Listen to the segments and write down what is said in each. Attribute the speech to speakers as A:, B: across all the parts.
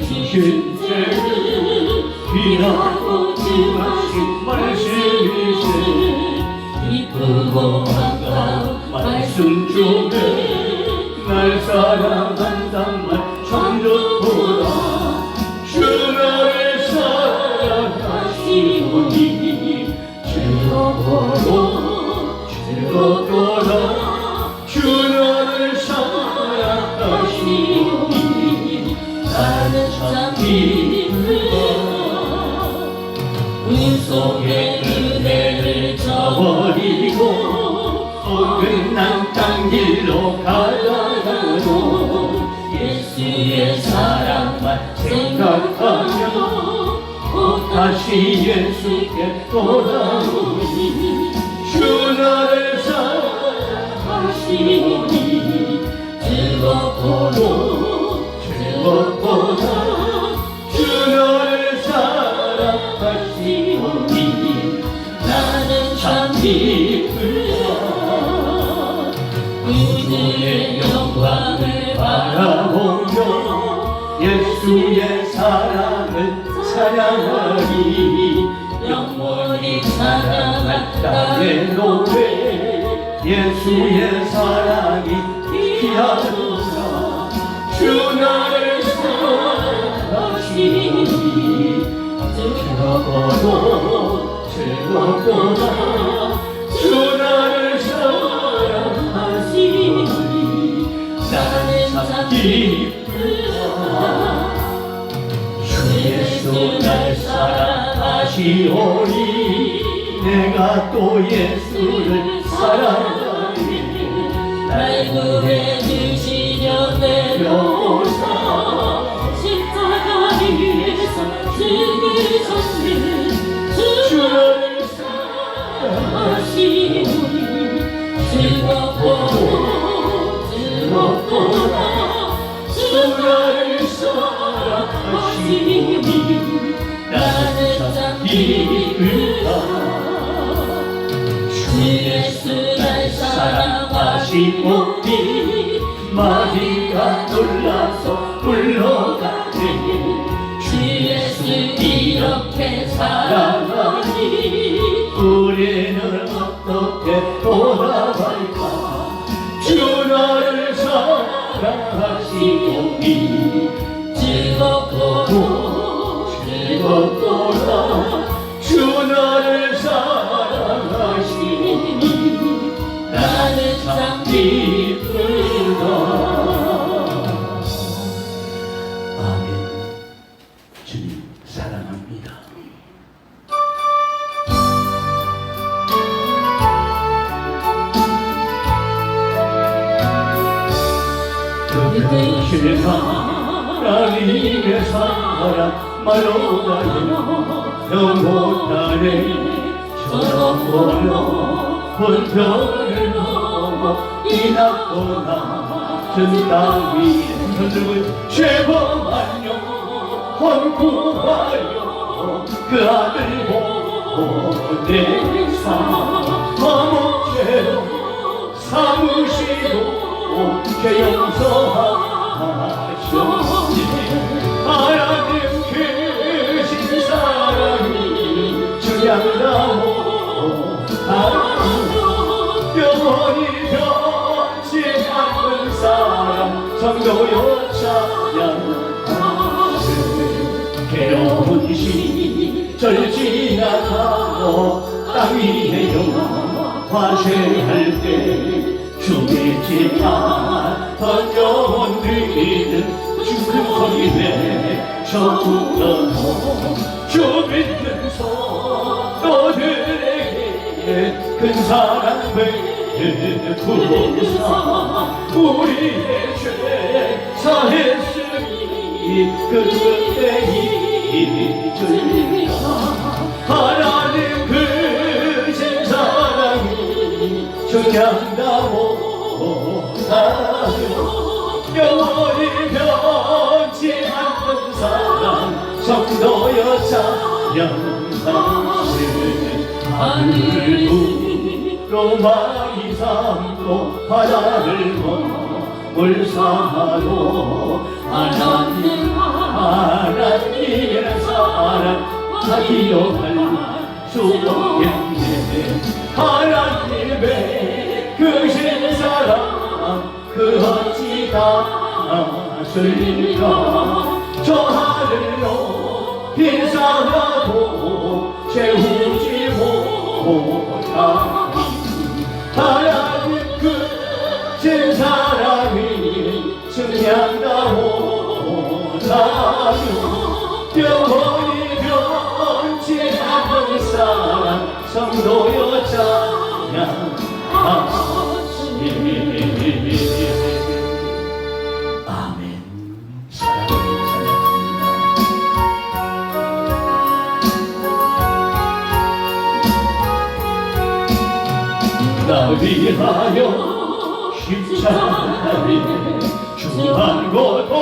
A: 주신 죄를 피하고 증하신 말씀이세 기쁘고 반가운 말씀 중에 날 사랑한단 말 참 좋구나 주 나를 사랑하시오니 즐겁도다 주 나를 사랑하시오니 나는 참 기쁘다 운속의 은혜를 저버리고 어긋난 땅 길로 가다가도 예수의 사랑만 생각하며 다시 예수께 돌아오니 주 나를 사랑하시오니 즐겁도다 주 나를 사랑하시오니 나는 참 기쁘다 구주의 영광을 바라보며 예수의 사랑을 찬양하니 영원히 찬양할 나의 노래 예수의 사랑이 귀하도다 주 나를 사랑하시니 즐겁도다 주 나를 사랑하시니 나는 참 기쁘다 주 예수 날 사랑하시오니 내가 또 예수를 사랑하니 날 구해주시려 내려오사 십자가 위에서 죽으셨네 주 나를 사랑하시오니 즐겁도다 주 나를 사랑하시오니 나는 참 기쁘다 주 예수 날 사랑하시오니 마귀가 놀라서 물러가네 주 예수 이렇게 사랑하니 우리는 어떻게 돌아갈까 주 나를 사랑하시오니 즐겁도다 주 나를 사랑하시니 나는 참 기쁘다 아멘 주님 사랑합니다 세상 하나님의 사랑 말로 다니며 영원하네 저러고요 본편을 넘어 이 낮고 낮은 땅 위에 흔들고 죄범한 영혼 구하여 그 아들 보내사 아무죄로 삼으시고 죄 용서하셨니 하나님 크신 사랑이 주양다모 영원히 변치 않는 사랑 성도여 찬양하세 괴로운 시절 지나가고 땅 위에 화쇠할 때 주의 지탄 번영원 믿음 주큰 소리 내저 불러서 주 믿는 성도들에게 큰 사랑 베푸사 우리의 죄 사했으니 그때 잊으리라 하나님 크신 사랑이 주양다모 영원히 변치 않는 사랑 성도여 찬양하세 하늘로 많이 삼고 바다를 머물 삼아도 하나님 하나님의 사랑 다 기억할 수 없겠네. 하나님의 그 신사랑 그 어찌 다스릴까. 저 하늘로 비상하고 채우지 못하니 하나님 그 신사랑이 승량다오다며 영원히 변치 않는 사랑 성도여 찬양하시니. 아멘. 나 위하여 십자가에 중한 고통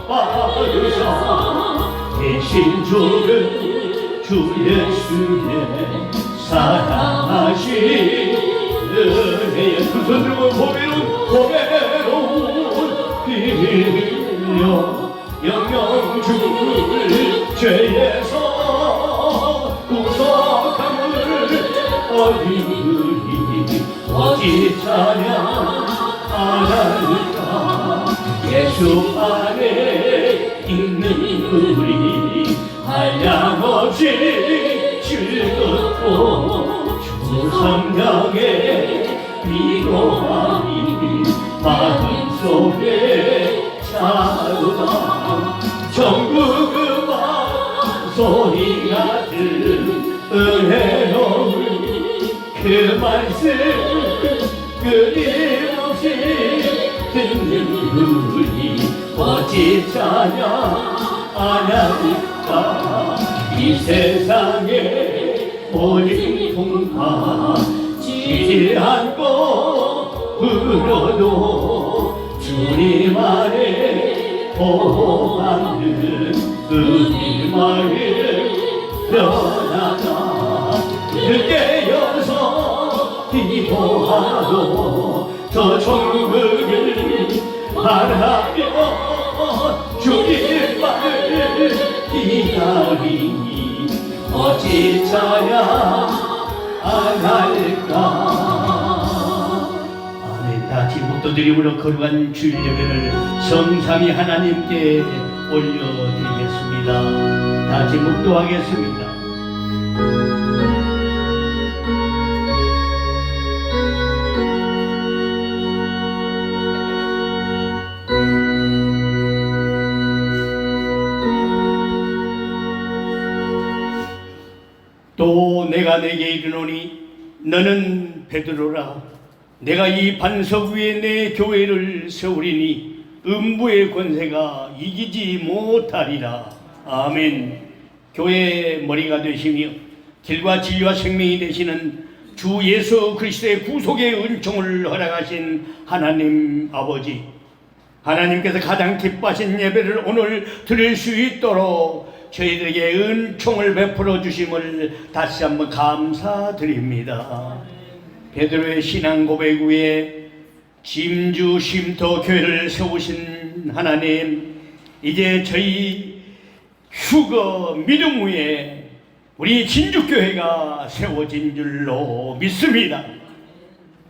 A: 받으사 대신 죽은 주 예수의 사랑하신 은혜에 두 손 들고 고배로운 빌려 영영 죽을 죄에서 구속함을 어디들이 어찌 찬양하나이까. 예수 안에 있는 우리 한량없이 즐겁고 주 성령의 위로함이 마음속에 차오다. 전국의 소리 같은 은혜로운 그 말씀 끊임없이 듣는 우리 어찌 찬양하나이까. 이 세상에 모든 통하지 않고 울어도 주님 안에 보호받는 우리 마음 변하다. 깨어서 기도하고 저 천국을 바라며 주님만을 기다리니 어찌 찬양할까. 아멘. 다 같이 목도드림으로 거룩한 주일 예배를 성삼위 하나님께 올려드리겠습니다. 다 같이 목도하겠습니다. 또 내가 내게 이르노니 너는 베드로라. 내가 이 반석 위에 내 교회를 세우리니 음부의 권세가 이기지 못하리라. 아멘. 교회의 머리가 되시며 길과 진리와 생명이 되시는 주 예수 그리스도의 구속의 은총을 허락하신 하나님 아버지, 하나님께서 가장 기뻐하신 예배를 오늘 드릴 수 있도록 저희들에게 은총을 베풀어 주심을 다시 한번 감사드립니다. 베드로의 신앙 고백 위에 짐주 쉼터 교회를 세우신 하나님, 이제 저희 휴거 믿음 위에 우리 진주교회가 세워진 줄로 믿습니다.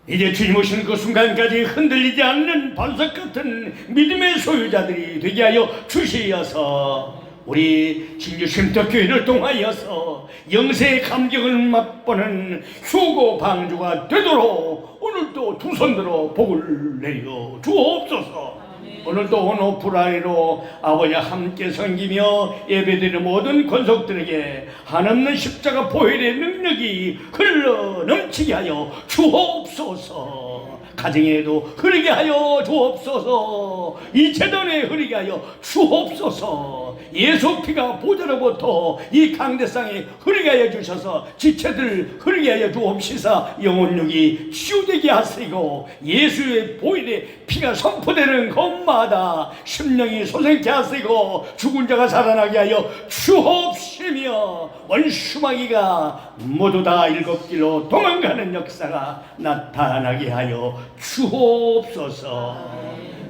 A: 이제 주님 오시는 그 순간까지 흔들리지 않는 반석 같은 믿음의 소유자들이 되게 하여 주시어서 우리 진주 쉼터교회를 통하여서 영세의 감격을 맛보는 휴고 방주가 되도록 오늘도 두 손들어 복을 내려 주옵소서. 오늘도 온오프라이로 아버지 함께 섬기며 예배드리는 모든 권속들에게 한없는 십자가 보혈의 능력이 흘러 넘치게 하여 주옵소서. 가정에도 흐르게 하여 주옵소서. 이 재단에 흐르게 하여 주옵소서. 예수 피가 보좌로부터 이 강대상에 흐르게 하여 주셔서 지체들 흐르게 하여 주옵시사. 영혼육이 치유되게 하시고 예수의 보혈의 피가 선포되는 것마다 심령이 소생케 하시고 죽은 자가 살아나게 하여 주옵시며 원수마귀가 모두 다 일곱 길로 도망가는 역사가 나타나게 하여 주옵소서.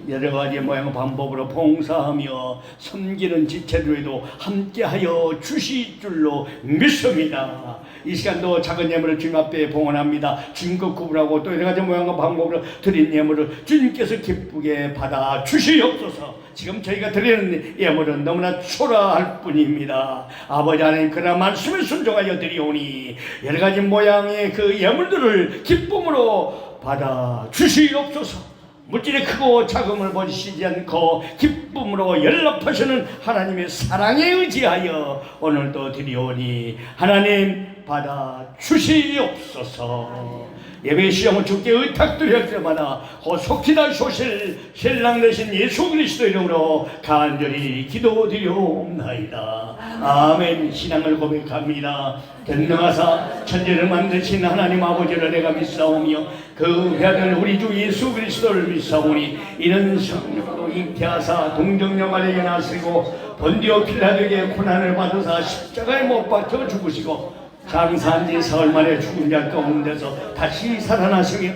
A: 여러 가지 모양 방법으로 봉사하며 섬기는 지체들에도 함께하여 주실 줄로 믿습니다. 이 시간도 작은 예물을 주님 앞에 봉헌합니다. 주님과 구분하고 또 여러 가지 모양과 방법으로 드린 예물을 주님께서 기쁘게 받아 주시옵소서. 지금 저희가 드리는 예물은 너무나 초라할 뿐입니다. 아버지 하나님, 그러나 말씀에 순종하여 드리오니 여러 가지 모양의 그 예물들을 기쁨으로 받아 주시옵소서. 물질이 크고 작음을 보시지 않고 기쁨으로 연락하시는 하나님의 사랑에 의지하여 오늘도 드리오니 하나님 받아 주시옵소서. 예배 시험을 주께 의탁드릴 때마다 속히 다시 오실 신랑 되신 예수 그리스도 이름으로 간절히 기도드리옵나이다. 아멘. 신앙을 고백합니다. 전능하사 천지를 만드신 하나님 아버지를 내가 믿사오며 그 배아들 우리 주 예수 그리스도를 믿사오니 이는 성령으로 잉태하사 동정녀 마리아에게 나시고 본디오 필라도에게 고난을 받으사 십자가에 못 박혀 죽으시고 장사한 지 사흘 만에 죽은 자 가운데서 다시 살아나시며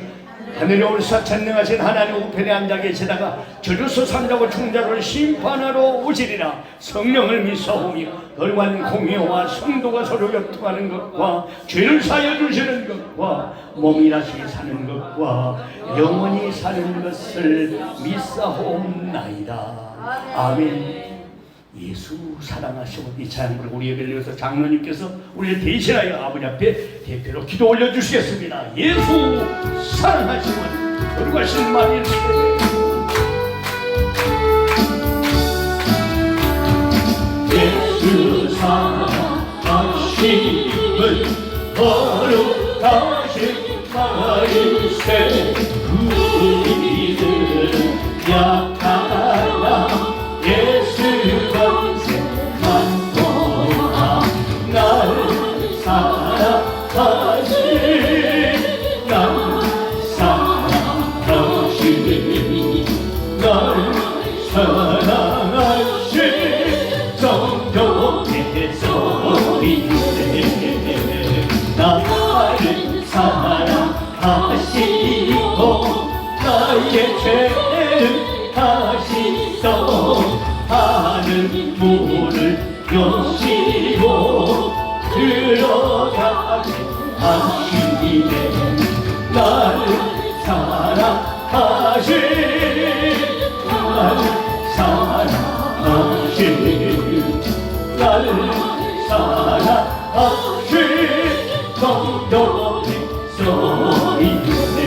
A: 하늘에 오르사 전능하신 하나님 우편에 앉아 계시다가 저주서 삼자고 충자를 심판하러 오시리라. 성령을 믿사오며 거룩한 공의와 성도가 서로 협통하는 것과 죄를 사여 주시는 것과 몸이 다시 사는 것과 영원히 사는 것을 믿사옵나이다. 아멘. 예수 사랑하시고 이 찬양을 우리 예배를 위해서 장로님께서 우리를 대신하여 아버지 앞에 대표로 기도 올려주시겠습니다. 예수 사랑하시고 거룩하신 마리아 예수 사랑하심은 거룩하신 마리세 우리들은 약하나 예수 권세만 보라. 나를 사랑하신 나를 사랑하신 나를 사랑하신 성도께서 이르되 나를 사랑하시고 나의 죄를 하시소. 하는 문을 여시고 들어가게 하시네. 나를 사랑하신 나를 사랑하신 나를 사랑하신 성도께서 있네.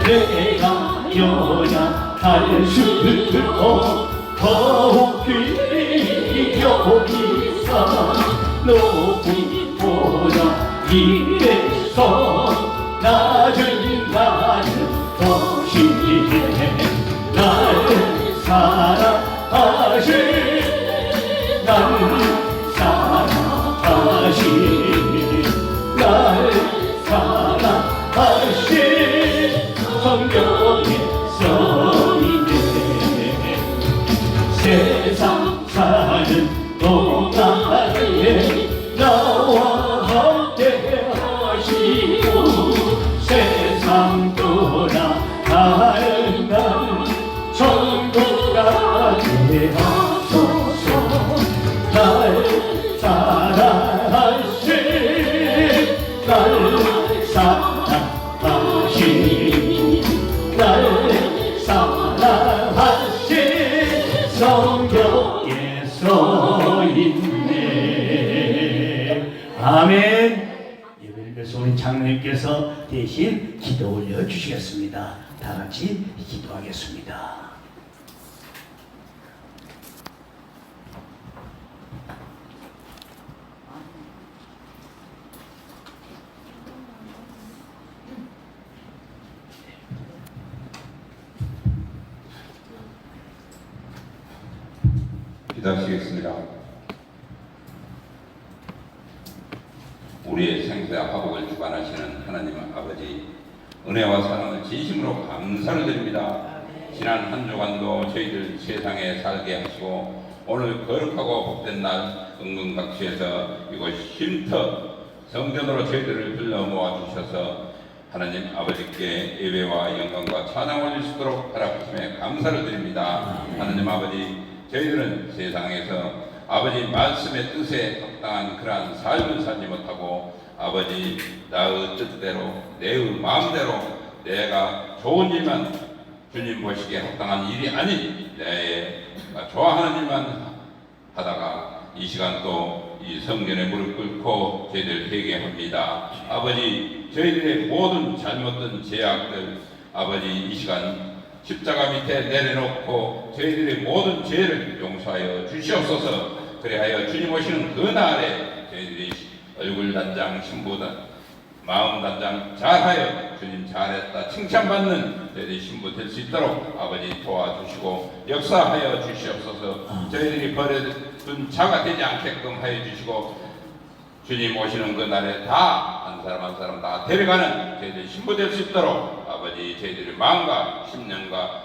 A: 내가 연약할 수도 더욱 귀히 여기사 높이 보라. 이래서 낮은 나를 보시네. 나를 사랑하신 나를 사랑하신 나를 사랑하신 성령께서 이제 세상 사는 동안에 나와 함께 하시고 세상 돌아가는 날 천국까지 하소서. 나를 사랑하신 나를 사랑하신 나를 사랑하신 성경에서 있네. 아멘. 예배를 위해서 우리 장로님께서 대신 기도 올려주시겠습니다. 다 같이 기도하겠습니다.
B: 기도하시겠습니다. 우리의 생사와 화복을 주관하시는 하나님 아버지, 은혜와 사랑을 진심으로 감사를 드립니다. 지난 한 주간도 저희들 세상에 살게 하시고 오늘 거룩하고 복된 날 은근각시에서 이곳 쉼터 성전으로 저희들을 불러 모아 주셔서 하나님 아버지께 예배와 영광과 찬양 올릴 수 있도록 허락하심에 감사를 드립니다. 하나님 아버지, 저희들은 세상에서 아버지 말씀의 뜻에 합당한 그러한 삶을 살지 못하고 아버지 나의 뜻대로 내 마음대로 내가 좋은 일만 주님 보시기에 합당한 일이 아닌 내가 좋아하는 일만 하다가 이 시간 또 이 성전에 무릎 꿇고 저희들 회개합니다. 아버지, 저희들의 모든 잘못된 죄악들 아버지 이 시간 십자가 밑에 내려놓고 저희들의 모든 죄를 용서하여 주시옵소서. 그리하여 주님 오시는 그 날에 저희들이 얼굴 단장, 신부 마음 단장 잘하여 주님 잘했다 칭찬받는 저희들이 신부 될 수 있도록 아버지 도와주시고 역사하여 주시옵소서. 저희들이 버려둔 자가 되지 않게끔 하여 주시고 주님 오시는 그 날에 다 한 사람 한 사람 다 데려가는 저희들이 신부 될 수 있도록 아버지 저희들의 마음과 심령과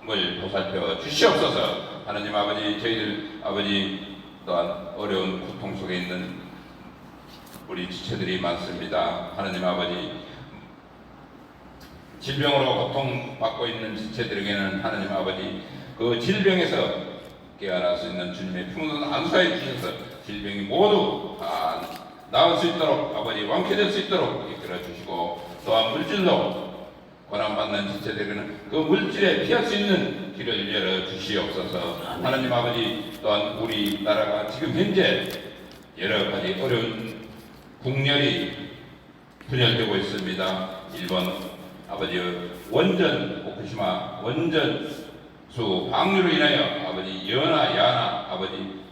B: 을 보살펴 주시옵소서. 하나님 아버지, 저희들 아버지 또한 어려운 고통 속에 있는 우리 지체들이 많습니다. 하나님 아버지, 질병으로 고통받고 있는 지체들에게는 하나님 아버지 그 질병에서 깨어날 수 있는 주님의 평온 안수하여 주셔서 질병이 모두 다 나을 수 있도록 아버지 완쾌될 수 있도록 이끌어 주시고, 또한 물질로 고난받는 지체들에게는 그 물질에 피할 수 있는 길을 열어 주시옵소서. 하나님 아버지, 또한 우리나라가 지금 현재 여러 가지 어려운 국열이 분열되고 있습니다. 일본 아버지 원전 후쿠시마 원전수 방류로 인하여 아버지 연하 야나 아버지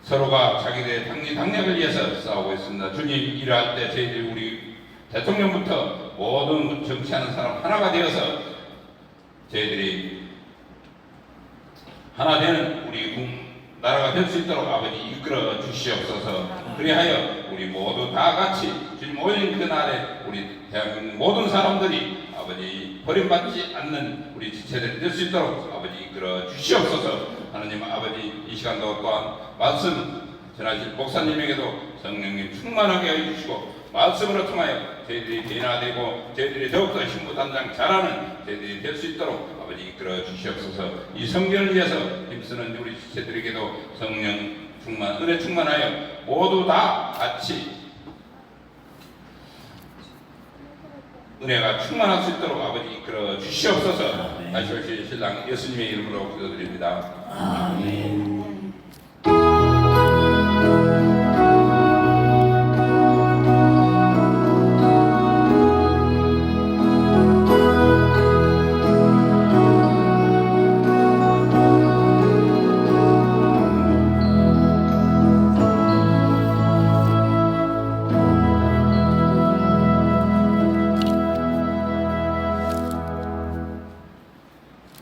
B: 서로가 자기들의 당력을 위해서 싸우고 있습니다. 주님, 일할 때 저희들 우리 대통령부터 모든 정치하는 사람 하나가 되어서 저희들이 하나 되는 우리 나라가 될 수 있도록 아버지 이끌어 주시옵소서. 그리하여 우리 모두 다 같이 주님 오신 그날에 우리 대한민국 모든 사람들이 아버지 버림받지 않는 우리 지체들이 될 수 있도록 아버지 이끌어 주시옵소서. 하나님 아버지, 이 시간도 또한 말씀 전하실 목사님에게도 성령님 충만하게 해주시고 말씀으로 통하여 저희들이 변화되고 저희들이 더욱더 신부단장 잘하는 저희들이 될 수 있도록 아버지 이끌어 주시옵소서. 이 성전을 위해서 힘쓰는 우리 지체들에게도 성령 충만, 은혜 충만하여 모두 다 같이 은혜가 충만할 수 있도록 아버지 이끌어 주시옵소서. 다시 오실 신랑 예수님의 이름으로 기도드립니다.
A: 아멘.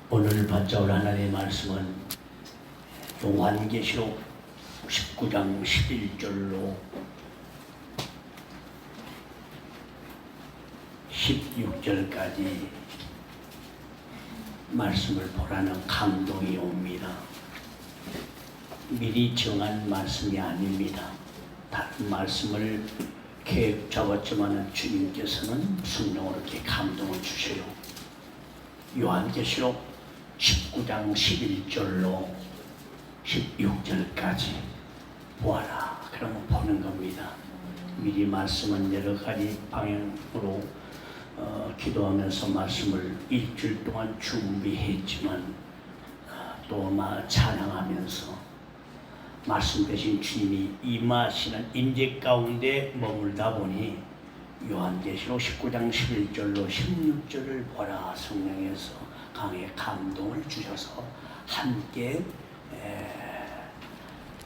A: 오늘 받자올 하나님의 말씀은 요한계시록 19장 11절로 16절까지 말씀을 보라는 감동이 옵니다. 미리 정한 말씀이 아닙니다. 다른 말씀을 계획 잡았지만 주님께서는 성령으로 이렇게 감동을 주셔요. 요한계시록 19장 11절로 16절까지 보아라. 그러면 보는 겁니다. 미리 말씀은 여러 가지 방향으로 기도하면서 말씀을 일주일 동안 준비했지만 또 찬양하면서 말씀 대신 주님이 임하시는 임재 가운데 머물다 보니 요한계시록 19장 11절로 16절을 보라. 성령에서 강의 감동을 주셔서 함께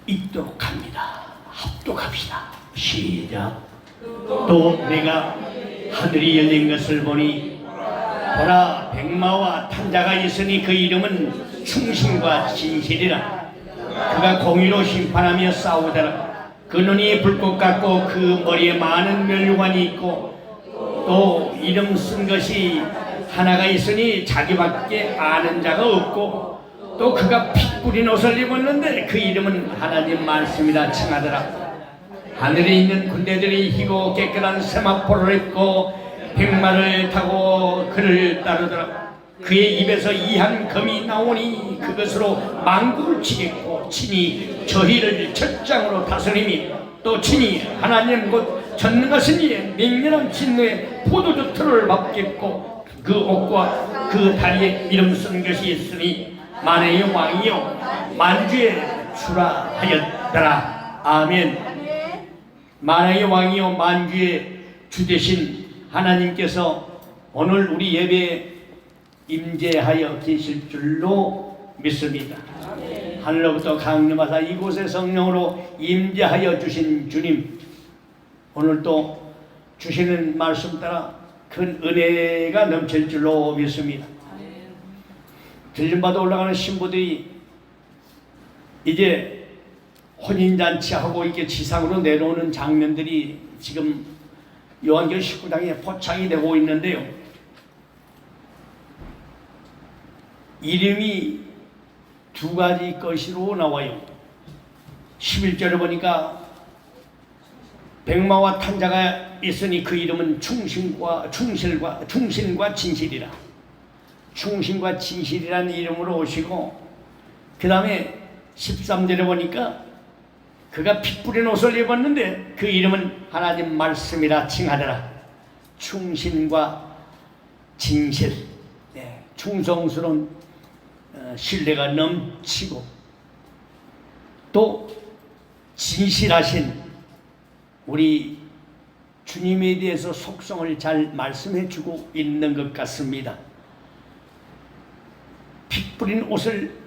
A: 읽도록 합니다. 합독합시다. 시작. 또 내가 하늘이 열린 것을 보니 보라, 백마와 탄자가 있으니 그 이름은 충신과 진실이라. 그가 공의로 심판하며 싸우더라. 그 눈이 불꽃 같고 그 머리에 많은 멸관이 있고 또 이름 쓴 것이 하나가 있으니 자기밖에 아는 자가 없고 또 그가 피 뿌린 옷을 입었는데 그 이름은 하나님 말씀이라 칭하더라. 하늘에 있는 군대들이 희고 깨끗한 세마포를 입고 백마를 타고 그를 따르더라. 그의 입에서 이한 검이 나오니 그것으로 만국을 치겠고 친히 저희를 첫장으로 다스리니 또 친히 하나님 곧 전능하신 이의 맹렬한 진노에 포도주 틀을 받겠고 그 옷과 그 다리에 이름 쓴 것이 있으니 만해의 왕이요 만주의 주라 하였더라. 아멘. 만해의 왕이요 만주의 주 되신 하나님께서 오늘 우리 예배에 임재하여 계실 줄로 믿습니다. 하늘로부터 강림하사 이곳에 성령으로 임재하여 주신 주님, 오늘 또 주시는 말씀 따라 큰 은혜가 넘칠 줄로 믿습니다. 들림받아 올라가는 신부들이 이제 혼인잔치하고 이렇게 지상으로 내려오는 장면들이 지금 요한계시록 19장에 포착이 되고 있는데요. 이름이 두 가지 것으로 나와요. 11절에 보니까 백마와 탄자가 있으니 그 이름은 충신과 진실이라. 충신과 진실이라는 이름으로 오시고, 그 다음에 13절에 보니까 그가 피 뿌린 옷을 입었는데 그 이름은 하나님 말씀이라 칭하더라. 충신과 진실, 충성스러운 신뢰가 넘치고 또 진실하신 우리 주님에 대해서 속성을 잘 말씀해 주고 있는 것 같습니다. 피 뿌린 옷을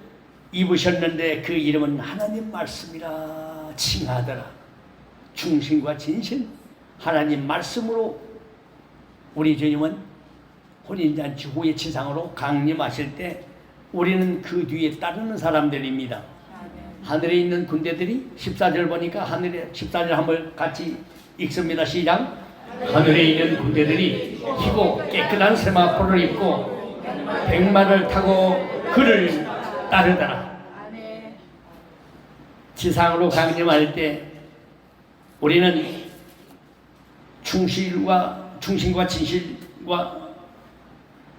A: 입으셨는데 그 이름은 하나님 말씀이라 칭하더라. 충신과 진실, 하나님 말씀으로 우리 주님은 혼인잔치 후에 지상으로 강림하실 때 우리는 그 뒤에 따르는 사람들입니다. 하늘에 있는 군대들이 14절 보니까 하늘에 14절 한번 같이 읽습니다. 시작. 하늘에 있는 군대들이 희고 깨끗한 세마포를 입고 백마를 타고 그를 따르더라. 지상으로 강림할 때 우리는 충신과 진실과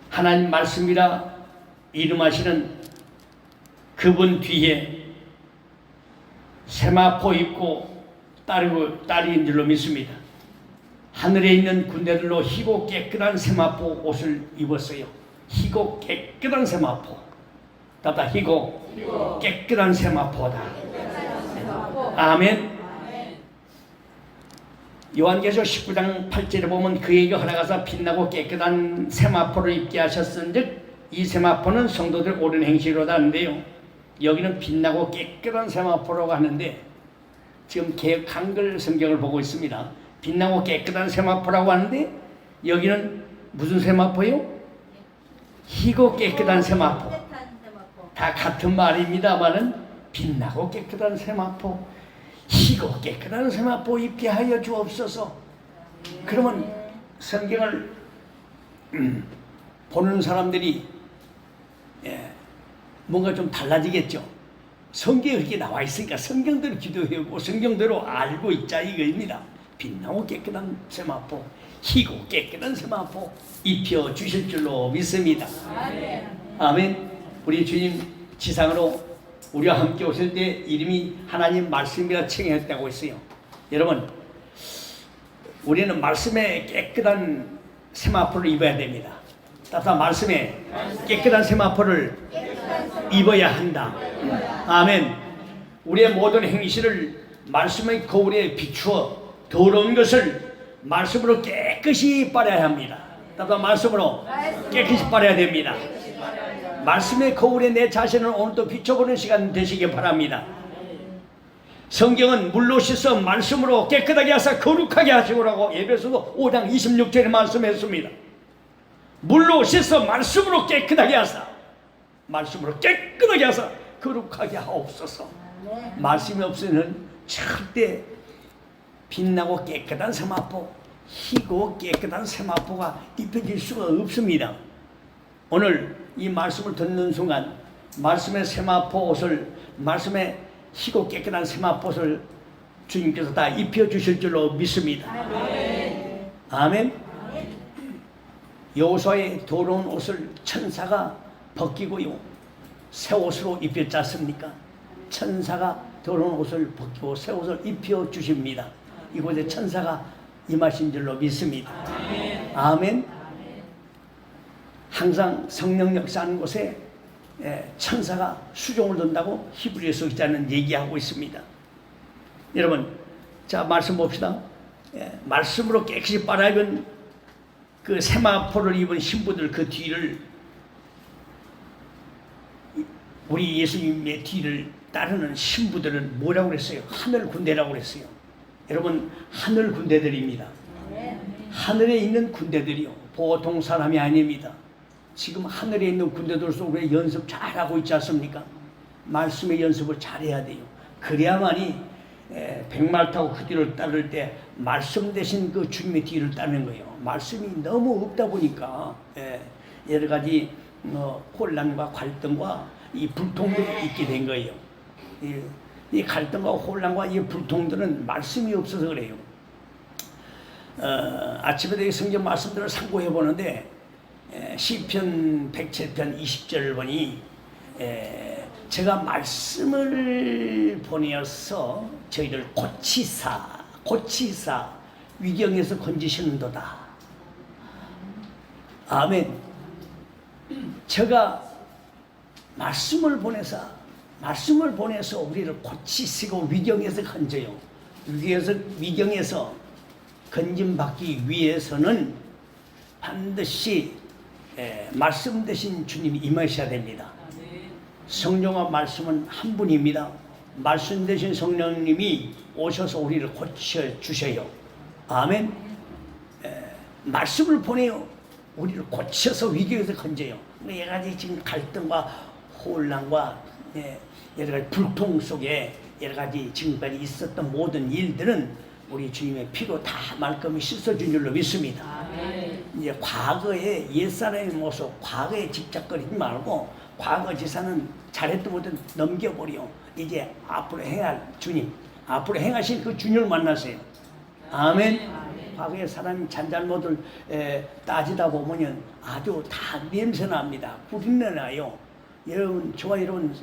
A: 하나님 말씀이라 이름하시는 그분 뒤에 세마포 입고 따르는 줄로 믿습니다. 하늘에 있는 군대들로 희고 깨끗한 세마포 옷을 입었어요. 희고 깨끗한 세마포. 따다 희고 깨끗한 세마포다. 아멘. 요한계시록 19장 8절에 보면 그에게 허락하사 빛나고 깨끗한 세마포를 입게 하셨은즉 이 세마포는 성도들 옳은 행실로다 하는데요. 여기는 빛나고 깨끗한 세마포라고 하는데 지금 개역 한글 성경을 보고 있습니다. 빛나고 깨끗한 세마포라고 하는데 여기는 무슨 세마포요? 희고 깨끗한 세마포. 다 같은 말입니다만은 빛나고 깨끗한 세마포, 희고 깨끗한 세마포 입게 하여 주옵소서. 그러면 성경을 보는 사람들이 뭔가 좀 달라지겠죠. 성경에 그렇게 나와 있으니까 성경대로 기도해보고 성경대로 알고 있자 이거입니다. 빛나고 깨끗한 세마포, 희고 깨끗한 세마포 입혀 주실 줄로 믿습니다. 아멘. 우리 주님 지상으로 우리와 함께 오실 때 이름이 하나님 말씀이라 칭했다고 했어요. 여러분, 우리는 말씀에 깨끗한 세마포를 입어야 됩니다. 따뜻한 말씀에 깨끗한 세마포를 입어야 한다. 아멘. 우리의 모든 행실을 말씀의 거울에 비추어 더러운 것을 말씀으로 깨끗이 빨아야 합니다. 따뜻한 말씀으로 깨끗이 빨아야 됩니다. 말씀의 거울에 내 자신을 오늘도 비춰보는 시간 되시기 바랍니다. 성경은 물로 씻어 말씀으로 깨끗하게 하사 거룩하게 하시오라고 에베소서 5장 26절에 말씀했습니다. 물로 씻어 말씀으로 깨끗하게 하사, 말씀으로 깨끗하게 하사 거룩하게 하옵소서. 말씀이 없으면 절대 빛나고 깨끗한 세마포, 희고 깨끗한 세마포가 입혀질 수가 없습니다. 오늘 이 말씀을 듣는 순간 말씀의 세마포 옷을, 말씀의 희고 깨끗한 세마포 옷을 주님께서 다 입혀주실 줄로 믿습니다. 아멘. 아멘. 여호수아의 더러운 옷을 천사가 벗기고요 새 옷으로 입혔지 않습니까? 천사가 더러운 옷을 벗기고 새 옷을 입혀 주십니다. 이곳에 천사가 임하신 줄로 믿습니다. 아멘. 항상 성령 역사하는 곳에 천사가 수종을 둔다고 히브리서 기자는 얘기하고 있습니다. 여러분, 자 말씀 봅시다. 말씀으로 깨끗이 빨아입은 그 세마포를 입은 신부들 그 뒤를 우리 예수님의 뒤를 따르는 신부들은 뭐라고 그랬어요? 하늘 군대라고 그랬어요. 여러분, 하늘 군대들입니다. 하늘에 있는 군대들이요 보통 사람이 아닙니다. 지금 하늘에 있는 군대들 속에 연습 잘하고 있지 않습니까? 말씀의 연습을 잘해야 돼요. 그래야만이 백말 타고 그 뒤를 따를 때 말씀 대신 그 주님의 뒤를 따르는 거예요. 말씀이 너무 없다 보니까 여러 가지 혼란과 갈등과 이 불통들이 있게 된 거예요. 이 갈등과 혼란과 이 불통들은 말씀이 없어서 그래요. 아침에 성경 말씀들을 참고해 보는데 시편 107편 20절을 보니 제가 말씀을 보내어서 저희를 고치사 위경에서 건지시는도다. 아멘. 제가 말씀을 보내서 우리를 고치시고 위경에서 건져요. 위경에서 건짐받기 위해서는 반드시 말씀 대신 주님이 임하셔야 됩니다. 성령과 말씀은 한 분입니다. 말씀 대신 성령님이 오셔서 우리를 고쳐주셔요. 아멘. 말씀을 보내요. 우리를 고쳐서 위기에서 건져요. 여러 가지 지금 갈등과 혼란과 여러 가지 불통 속에 여러 가지 지금까지 있었던 모든 일들은 우리 주님의 피로 다 말끔히 씻어준 줄로 믿습니다. 이제 과거의 옛사람의 모습, 과거에 집착거리지 말고 과거 지사는 잘했던 것들 넘겨버려. 이제 앞으로 행할 주님, 앞으로 행하신 그 주님을 만나세요. 아멘. 과거의 사람이 잔잘못을 따지다 보면 아주 다 냄새납니다. 구린내나요. 여러분, 저와 여러분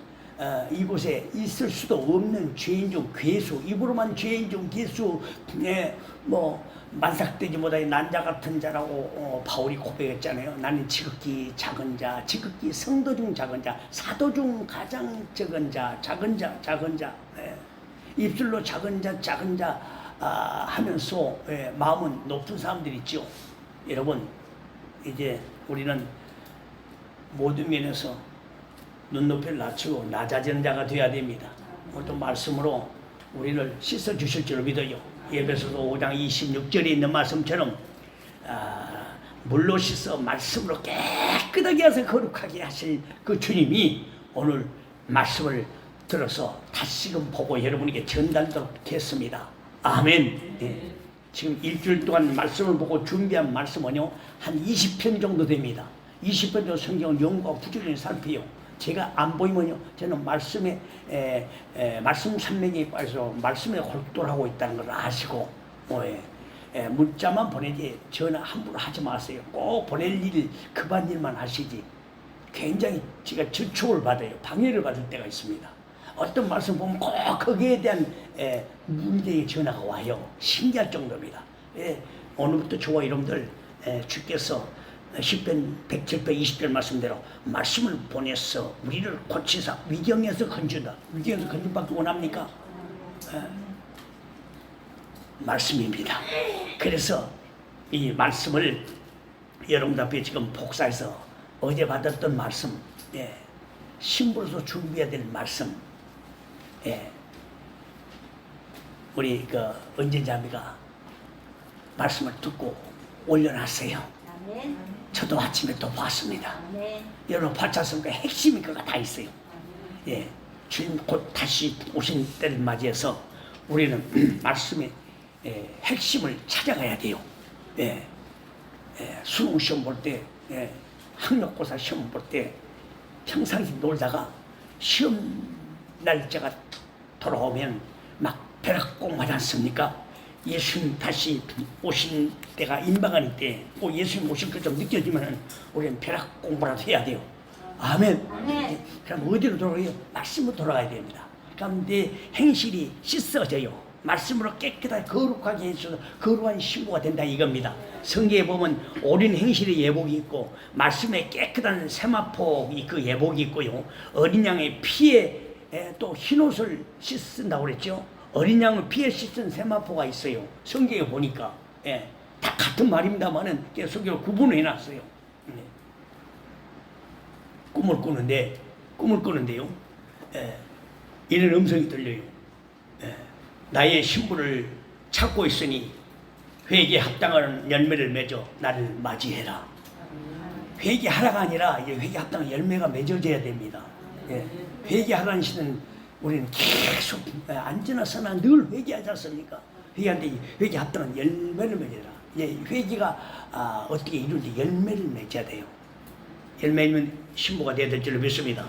A: 이곳에 있을 수도 없는 죄인 중 괴수, 입으로만 죄인 중 괴수, 만삭되지 못하니 난자 같은 자라고 바울이 고백했잖아요. 나는 지극히 작은 자, 지극히 성도 중 작은 자, 사도 중 가장 적은 자, 작은 자. 입술로 작은 자 하면서 마음은 높은 사람들이 있죠. 여러분, 이제 우리는 모든 면에서 눈높이를 낮추고 낮아지는 자가 되어야 됩니다. 오늘도 말씀으로 우리를 씻어주실 줄 믿어요. 에베소서 5장 26절에 있는 말씀처럼 물로 씻어 말씀으로 깨끗하게 해서 거룩하게 하실 그 주님이 오늘 말씀을 들어서 다시금 보고 여러분에게 전달하도록 했습니다. 아멘. 지금 일주일 동안 말씀을 보고 준비한 말씀은요 한 20편 정도 됩니다. 20편 정도 성경을 연구하고 부지런히 살펴요. 제가 안 보이면요 저는 말씀 산맥에 빠져서 말씀에 골똘하고 있다는 걸 아시고 문자만 보내지 전화 함부로 하지 마세요. 꼭 보낼 일 급한 일만 하시지. 굉장히 제가 저촉을 받아요. 방해를 받을 때가 있습니다. 어떤 말씀 보면 꼭 거기에 대한 문제의 전화가 와요. 신기할 정도입니다. 오늘부터 저와 여러분들 주께서 10편 107편 20절 말씀대로 말씀을 보내서 우리를 고치사 위경에서 건진다. 위경에서 건진받기 원합니까? 말씀입니다. 그래서 이 말씀을 여러분들 앞에 지금 복사해서 어제 받았던 말씀, 신부로서 준비해야 될 말씀, 우리 그 은진자매가 말씀을 듣고 올려놨어요. 저도 아침에 또 봤습니다. 여러분 봤잖습니까? 핵심이 그가 다 있어요. 주님 곧 다시 오신 때를 맞이해서 우리는 말씀의 핵심을 찾아가야 돼요. 수능 시험 볼 때, 학력고사 시험 볼 때 평상시 놀다가 시험 날짜가 돌아오면 막 벼락 꼭 맞지 않습니까? 예수님 다시 오신 때가 임박하는 때, 꼭 예수님 오실 것 좀 느껴지면 우리는 벼락 공부라도 해야 돼요. 아멘. 그럼 어디로 돌아가요? 말씀으로 돌아가야 됩니다. 그럼 내 행실이 씻어져요. 말씀으로 깨끗하게 거룩하게 해주셔서 거룩한 신부가 된다 이겁니다. 성경에 보면 옳은 행실의 예복이 있고 말씀에 깨끗한 세마포 그 예복이 있고요. 어린 양의 피에 또 흰옷을 씻는다고 그랬죠. 어린 양을 피에 씻은 세마포가 있어요. 성경에 보니까 다 같은 말입니다만은 성경을 구분해 놨어요. 꿈을 꾸는데요. 이런 음성이 들려요. 나의 신부를 찾고 있으니 회개에 합당한 열매를 맺어 나를 맞이해라. 회개하라가 아니라 회개에 합당한 열매가 맺어져야 됩니다. 회개하라는 시는 우리는 계속 안지나 서나 늘 회개하지 않습니까? 회개한테 회개에 합당한 열매를 맺어라. 회개가 어떻게 이루는지 열매를 맺어야 돼요. 열매면 신부가 되어야 될 줄로 믿습니다.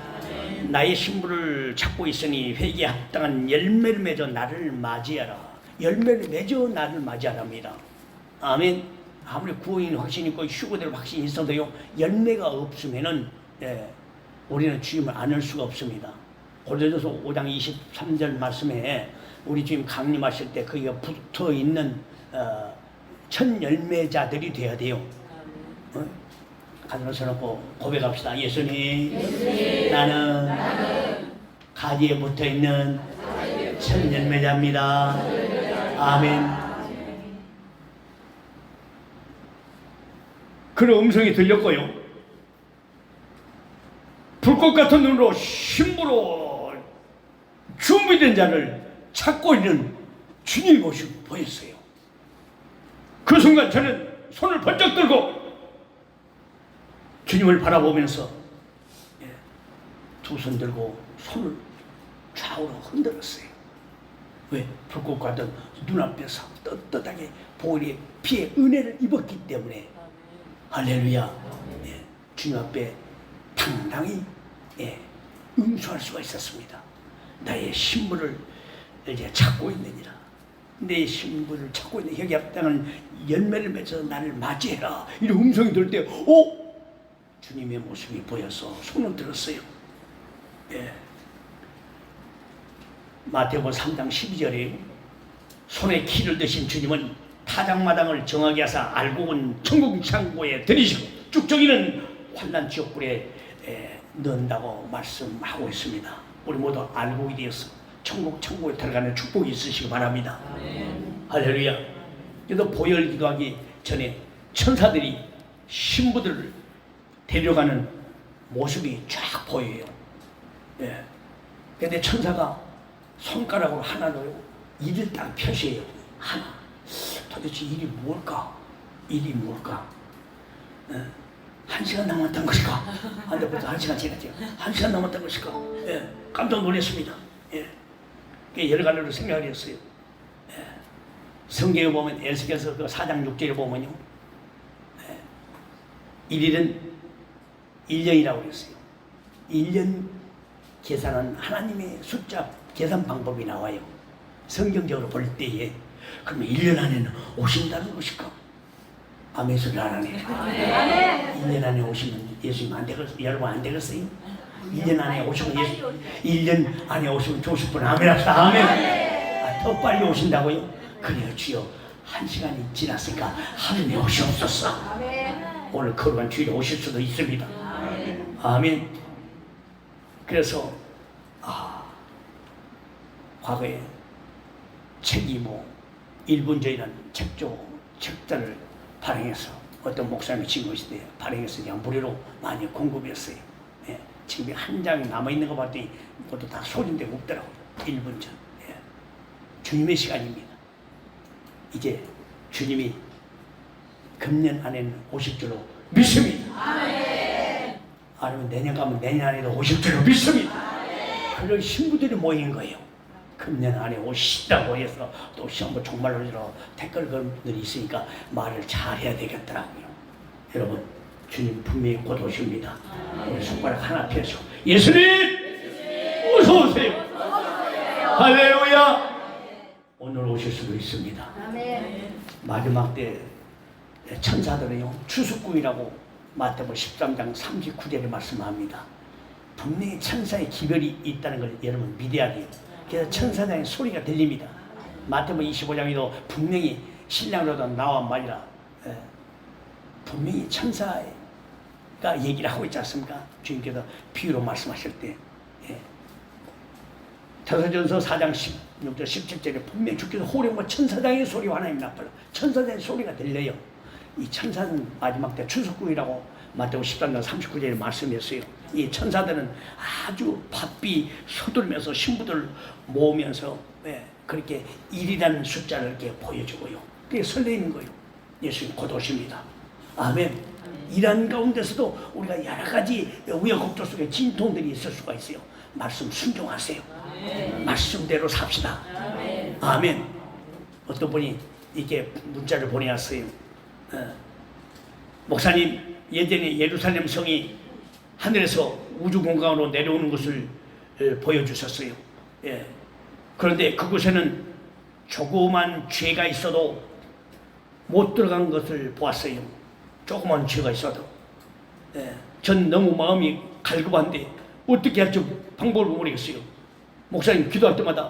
A: 나의 신부를 찾고 있으니 회개에 합당한 열매를 맺어 나를 맞이하라. 열매를 맺어 나를 맞이하랍니다. 아멘. 아무리 구원인 확신이 있고 휴거될 확신이 있어도요, 열매가 없으면은 우리는 주님을 안을 수가 없습니다. 고린도서 5장 23절 말씀에 우리 주님 강림하실 때 거기가 붙어 있는 첫 열매자들이 되어야 돼요. 가슴을 서놓고 고백합시다. 예수님, 나는 가지에 붙어있는 첫 열매자입니다. 아멘. 그런 음성이 들렸고요. 불꽃 같은 눈으로 신부로 준비된 자를 찾고 있는 주님의 모습이 보였어요. 그 순간 저는 손을 번쩍 들고 주님을 바라보면서 두 손 들고 손을 좌우로 흔들었어요. 왜? 불꽃 같은 눈앞에서 떳떳하게 보혈의 피의 은혜를 입었기 때문에. 할렐루야. 주님 앞에 당당히 응수할 수가 있었습니다. 나의 신부를 이제 찾고 있느니라. 내 신부를 찾고 있는 여기 합당한 열매를 맺어 나를 맞이해라. 이런 음성이 들 때 주님의 모습이 보여서 손을 들었어요. 마태복음 3장 12절에 손에 키를 드신 주님은 타작마당을 정하게 하사 알곡은 천국 창고에 들이시고 쭉정이는 환난 지옥불에 넣는다고 말씀하고 있습니다. 우리 모두 알곡이 되어서 천국 창고에 들어가는 축복이 있으시기 바랍니다. 할렐루야. 그래도 보혈 기도하기 전에 천사들이 신부들을 데려가는 모습이 쫙 보여요. 근데 천사가 손가락으로 하나로 일을 딱 표시해요. 하나. 도대체 일이 뭘까? 한 시간 남았던 것일까? 근데 벌써 한 시간 지났죠. 한 시간 남았던 것일까? 깜짝 놀랐습니다. 여러 가지로 생각을 했어요. 성경에 보면 에스겔서 그 4장 6절에 보면요. 1일은 1년이라고 그랬어요. 1년 계산은 하나님의 숫자 계산 방법이 나와요. 성경적으로 볼 때에. 그러면 1년 안에는 오신다는 것일까? 아멘 소리 안 하네. 1년 안에 오시면 예수님 안 되겠어요? 여러분 안 되겠어요? 1년 안에 오시면 1년 안에 오시면 좋으실 분 아멘 합시다. 아멘. 더 빨리 오신다고요? 그래요 주여. 한 시간이 지났으니까 하루에 오시옵소서. 오늘 거룩한 주일에 오실 수도 있습니다. 아멘. 그래서 과거에 책이 일분전이라는 책자를 발행해서 어떤 목사님이 진 것인데 발행해서 그냥 무료로 많이 공급했어요. 지금 한 장이 남아있는 거 봤더니 그것도 다 소진되고 없더라고요. 1분전. 주님의 시간입니다. 이제 주님이 금년 안에는 오실 줄로 믿습니다. 아니면 내년 가면 내년 안에도 오실 줄로 믿습니다. 그런 신부들이 모인 거예요. 금년 안에 오신다고 해서 또 시험부 종말로 댓글 그런 분들이 있으니까 말을 잘해야 되겠더라고요. 여러분 주님 분명히 곧 오십니다. 우리 손가락 하나 펴시고 예수님 어서 오세요. 할렐루야. 오늘 오실 수도 있습니다.
C: 아멘.
A: 마지막 때 천사들은요 추수꾼이라고 마태복음 13장 39절에 말씀합니다. 분명히 천사의 기별이 있다는 걸 여러분 믿어야 돼요. 그래서 천사장의 소리가 들립니다. 마태복음 25장에도 분명히 신랑으로도 나와 말이라 분명히 천사가 얘기를 하고 있지 않습니까? 주님께서 비유로 말씀하실 때 다사전서 4장 16절 17절에 분명히 주께서 호령과 천사장의 소리와 하나님 나팔 천사장의 소리가 들려요. 이 천사는 마지막 때 추수꾼이라고 마태복음 13장 39절에 말씀했어요. 이 천사들은 아주 바삐 서둘면서 신부들 모으면서 그렇게 1이라는 숫자를 이렇게 보여주고요. 그게 설레이는 거예요. 예수님 곧 오십니다. 아멘. 이런 가운데서도 우리가 여러 가지 우여곡절 속에 진통들이 있을 수가 있어요. 말씀 순종하세요. 말씀대로 삽시다. 아멘. 어떤 분이 이렇게 문자를 보내왔어요. 목사님, 예전에 예루살렘 성이 하늘에서 우주 공간으로 내려오는 것을 보여주셨어요. 그런데 그곳에는 조그만 죄가 있어도 못 들어간 것을 보았어요. 조그만 죄가 있어도. 전 너무 마음이 갈급한데 어떻게 할지 방법을 모르겠어요. 목사님 기도할 때마다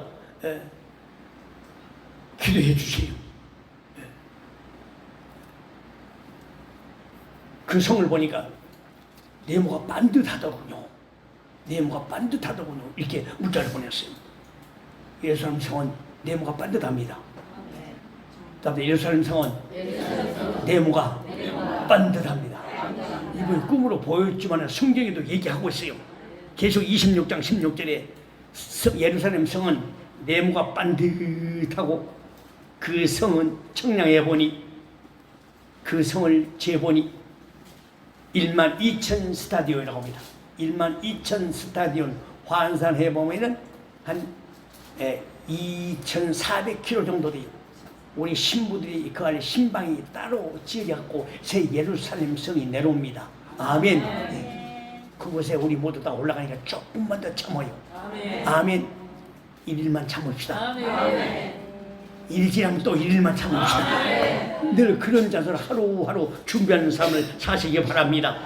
A: 기도해 주세요. 그 성을 보니까 네모가 반듯하더군요. 네모가 반듯하더군요. 이렇게 문자를 보냈어요. 예루살렘 성은 네모가 반듯합니다. 다음에 예루살렘 성은 네모가 반듯합니다. 이번 꿈으로 보였지만 성경에도 얘기하고 있어요. 계속 26장 16절에 예루살렘 성은 네모가 반듯하고 그 성은 청량해 보니 그 성을 재보니 12,000 스타디온이라고 합니다. 12,000 스타디온 환산해 보면은 한 2,400km 정도 돼요. 우리 신부들이 그 안에 신방이 따로 지어갖고 새 예루살렘 성이 내려옵니다. 아멘. 그곳에 우리 모두 다 올라가니까 조금만 더 참아요. 아멘. 1일만 참읍시다.
C: 아멘.
A: 일지라면 또 1일만 참읍시다. 늘 그런 자세로 하루하루 준비하는 삶을 사시기 바랍니다.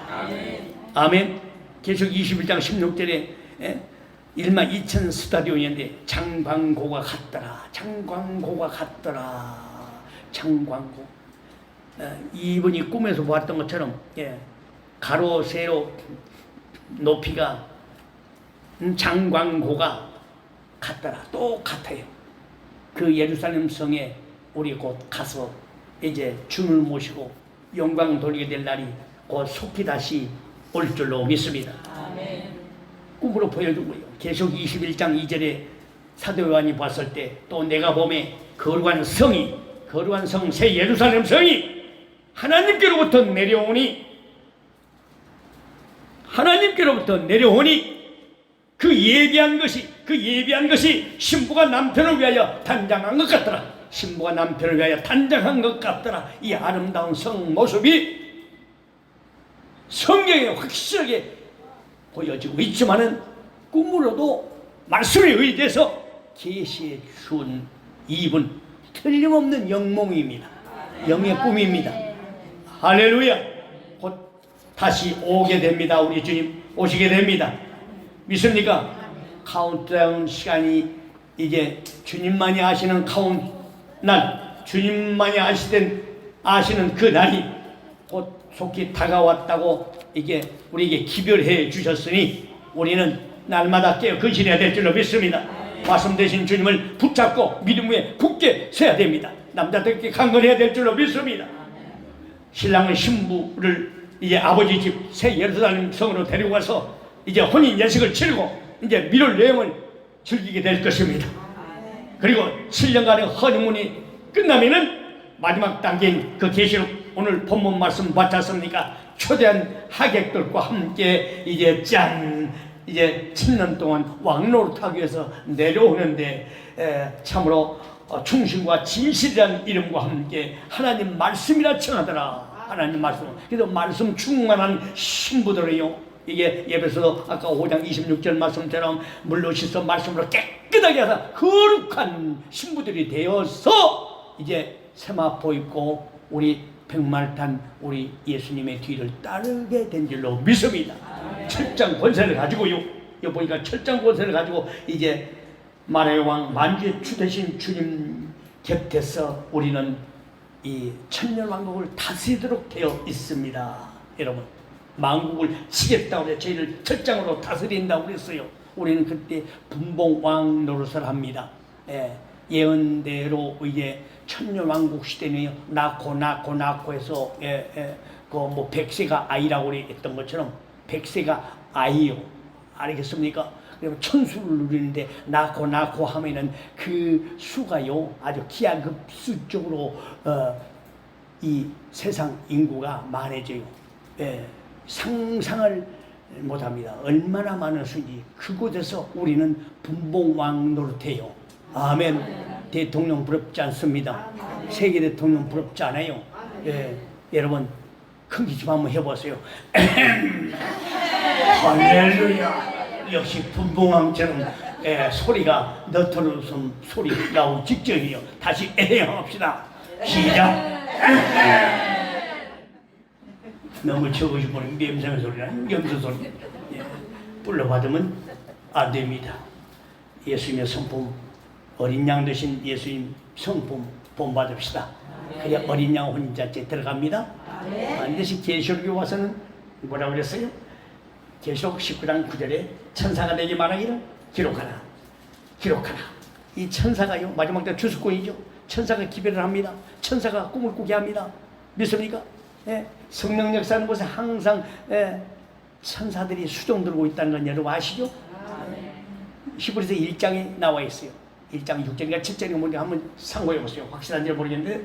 A: 아멘. 계속 21장 16절에 12,000 스타디온인데 장광고가 같더라. 장광고가 같더라. 장광고. 이분이 꿈에서 보았던 것처럼 가로 세로 높이가 장광고가 같더라. 똑같아요. 그 예루살렘 성에 우리 곧 가서 이제 주님을 모시고 영광 돌리게 될 날이 곧 속히 다시 올 줄로 믿습니다.
C: 아멘.
A: 꿈으로 보여주고요. 계속 21장 2절에 사도 요한이 봤을 때 또 내가 보매 거룩한 성 새 예루살렘 성이 하나님께로부터 내려오니 그 예비한 것이 신부가 남편을 위하여 단장한 것 같더라. 신부가 남편을 위하여 단장한 것 같더라. 이 아름다운 성 모습이 성경에 확실하게 보여지고 있지만은 꿈으로도 말씀에 의지해서 계시해 준 이분 틀림없는 영몽입니다. 영의 꿈입니다. 할렐루야. 곧 다시 오게 됩니다. 우리 주님 오시게 됩니다. 믿습니까? 카운트다운 시간이 이제 주님만이 아시는 주님만이 아시는 그 날이 곧 속히 다가왔다고 이게 우리에게 기별해 주셨으니 우리는 날마다 깨어 근신해야 될 줄로 믿습니다. 말씀 되신 주님을 붙잡고 믿음 위에 굳게 서야 됩니다. 남자들께 강건해야 될 줄로 믿습니다. 신랑은 신부를 이제 아버지 집 새 예루살렘 성으로 데리고 가서 이제 혼인 예식을 치르고 이제 미룰 여행을 즐기게 될 것입니다. 그리고 7년간의 허니문이 끝나면은 마지막 단계인 그 계시록 오늘 본문 말씀 봤지 않습니까? 초대한 하객들과 함께 이제 이제 7년 동안 왕노릇하기 위해서 내려오는데 참으로 충신과 진실이라는 이름과 함께 하나님 말씀이라 청하더라. 하나님 말씀. 그래서 말씀 충만한 신부들이요 이게 예배서 아까 5장 26절 말씀처럼 물로 씻어 말씀으로 깨끗하게 하사 거룩한 신부들이 되어서 이제 세마포 입고 우리 백말탄 우리 예수님의 뒤를 따르게 된 줄로 믿습니다. 철장 권세를 가지고요. 여기 보니까 철장 권세를 가지고 이제 만왕의 왕 만주의 주 되신 주님 곁에서 우리는 이 천년왕국을 다스리도록 되어 있습니다. 여러분, 만국을 치겠다고 해서 저희를 철장으로 다스린다고 그랬어요. 우리는 그때 분봉왕 노릇을 합니다. 예언대로 이제 천년왕국 시대는 낳고 해서 그 백세가 아이라고 했던 것처럼 백세가 아이요. 알겠습니까? 그러면 천수를 누리는데 낳고 하면은 그 수가요 아주 기하급수적으로 이 세상 인구가 많아져요. 상상을 못합니다. 얼마나 많은 수인지. 그곳에서 우리는 분봉왕 노릇해요. 아멘. 대통령 부럽지 않습니다. 세계 대통령 부럽지 않아요. 여러분 큰 기침 한번 해보세요. 할렐루야. 역시 분봉왕처럼 소리가 너털웃음 소리 나오기 직전이요. 다시 합시다. 시작. 너무 적으시 보는 냄새의 소리나 염소 소리 불러받으면 안 됩니다. 예수님의 성품, 어린 양 되신 예수님 성품 본받읍시다. 그래야 어린 양 혼자째 들어갑니다. 반드시 계시록에 와서는 뭐라고 그랬어요? 계시록 19장 9절에 천사가 내게 말하기를 기록하라. 이 천사가요 마지막 때 주수꾼이죠. 천사가 기별을 합니다. 천사가 꿈을 꾸게 합니다. 믿습니까? 성령 역사하는 곳에 항상 천사들이 수종 들고 있다는 건 여러분 아시죠? 히브리서 1장에 나와 있어요. 1장 6절인가 7절인가 뭔지 한번 상고해 보세요. 확실한지 모르겠는데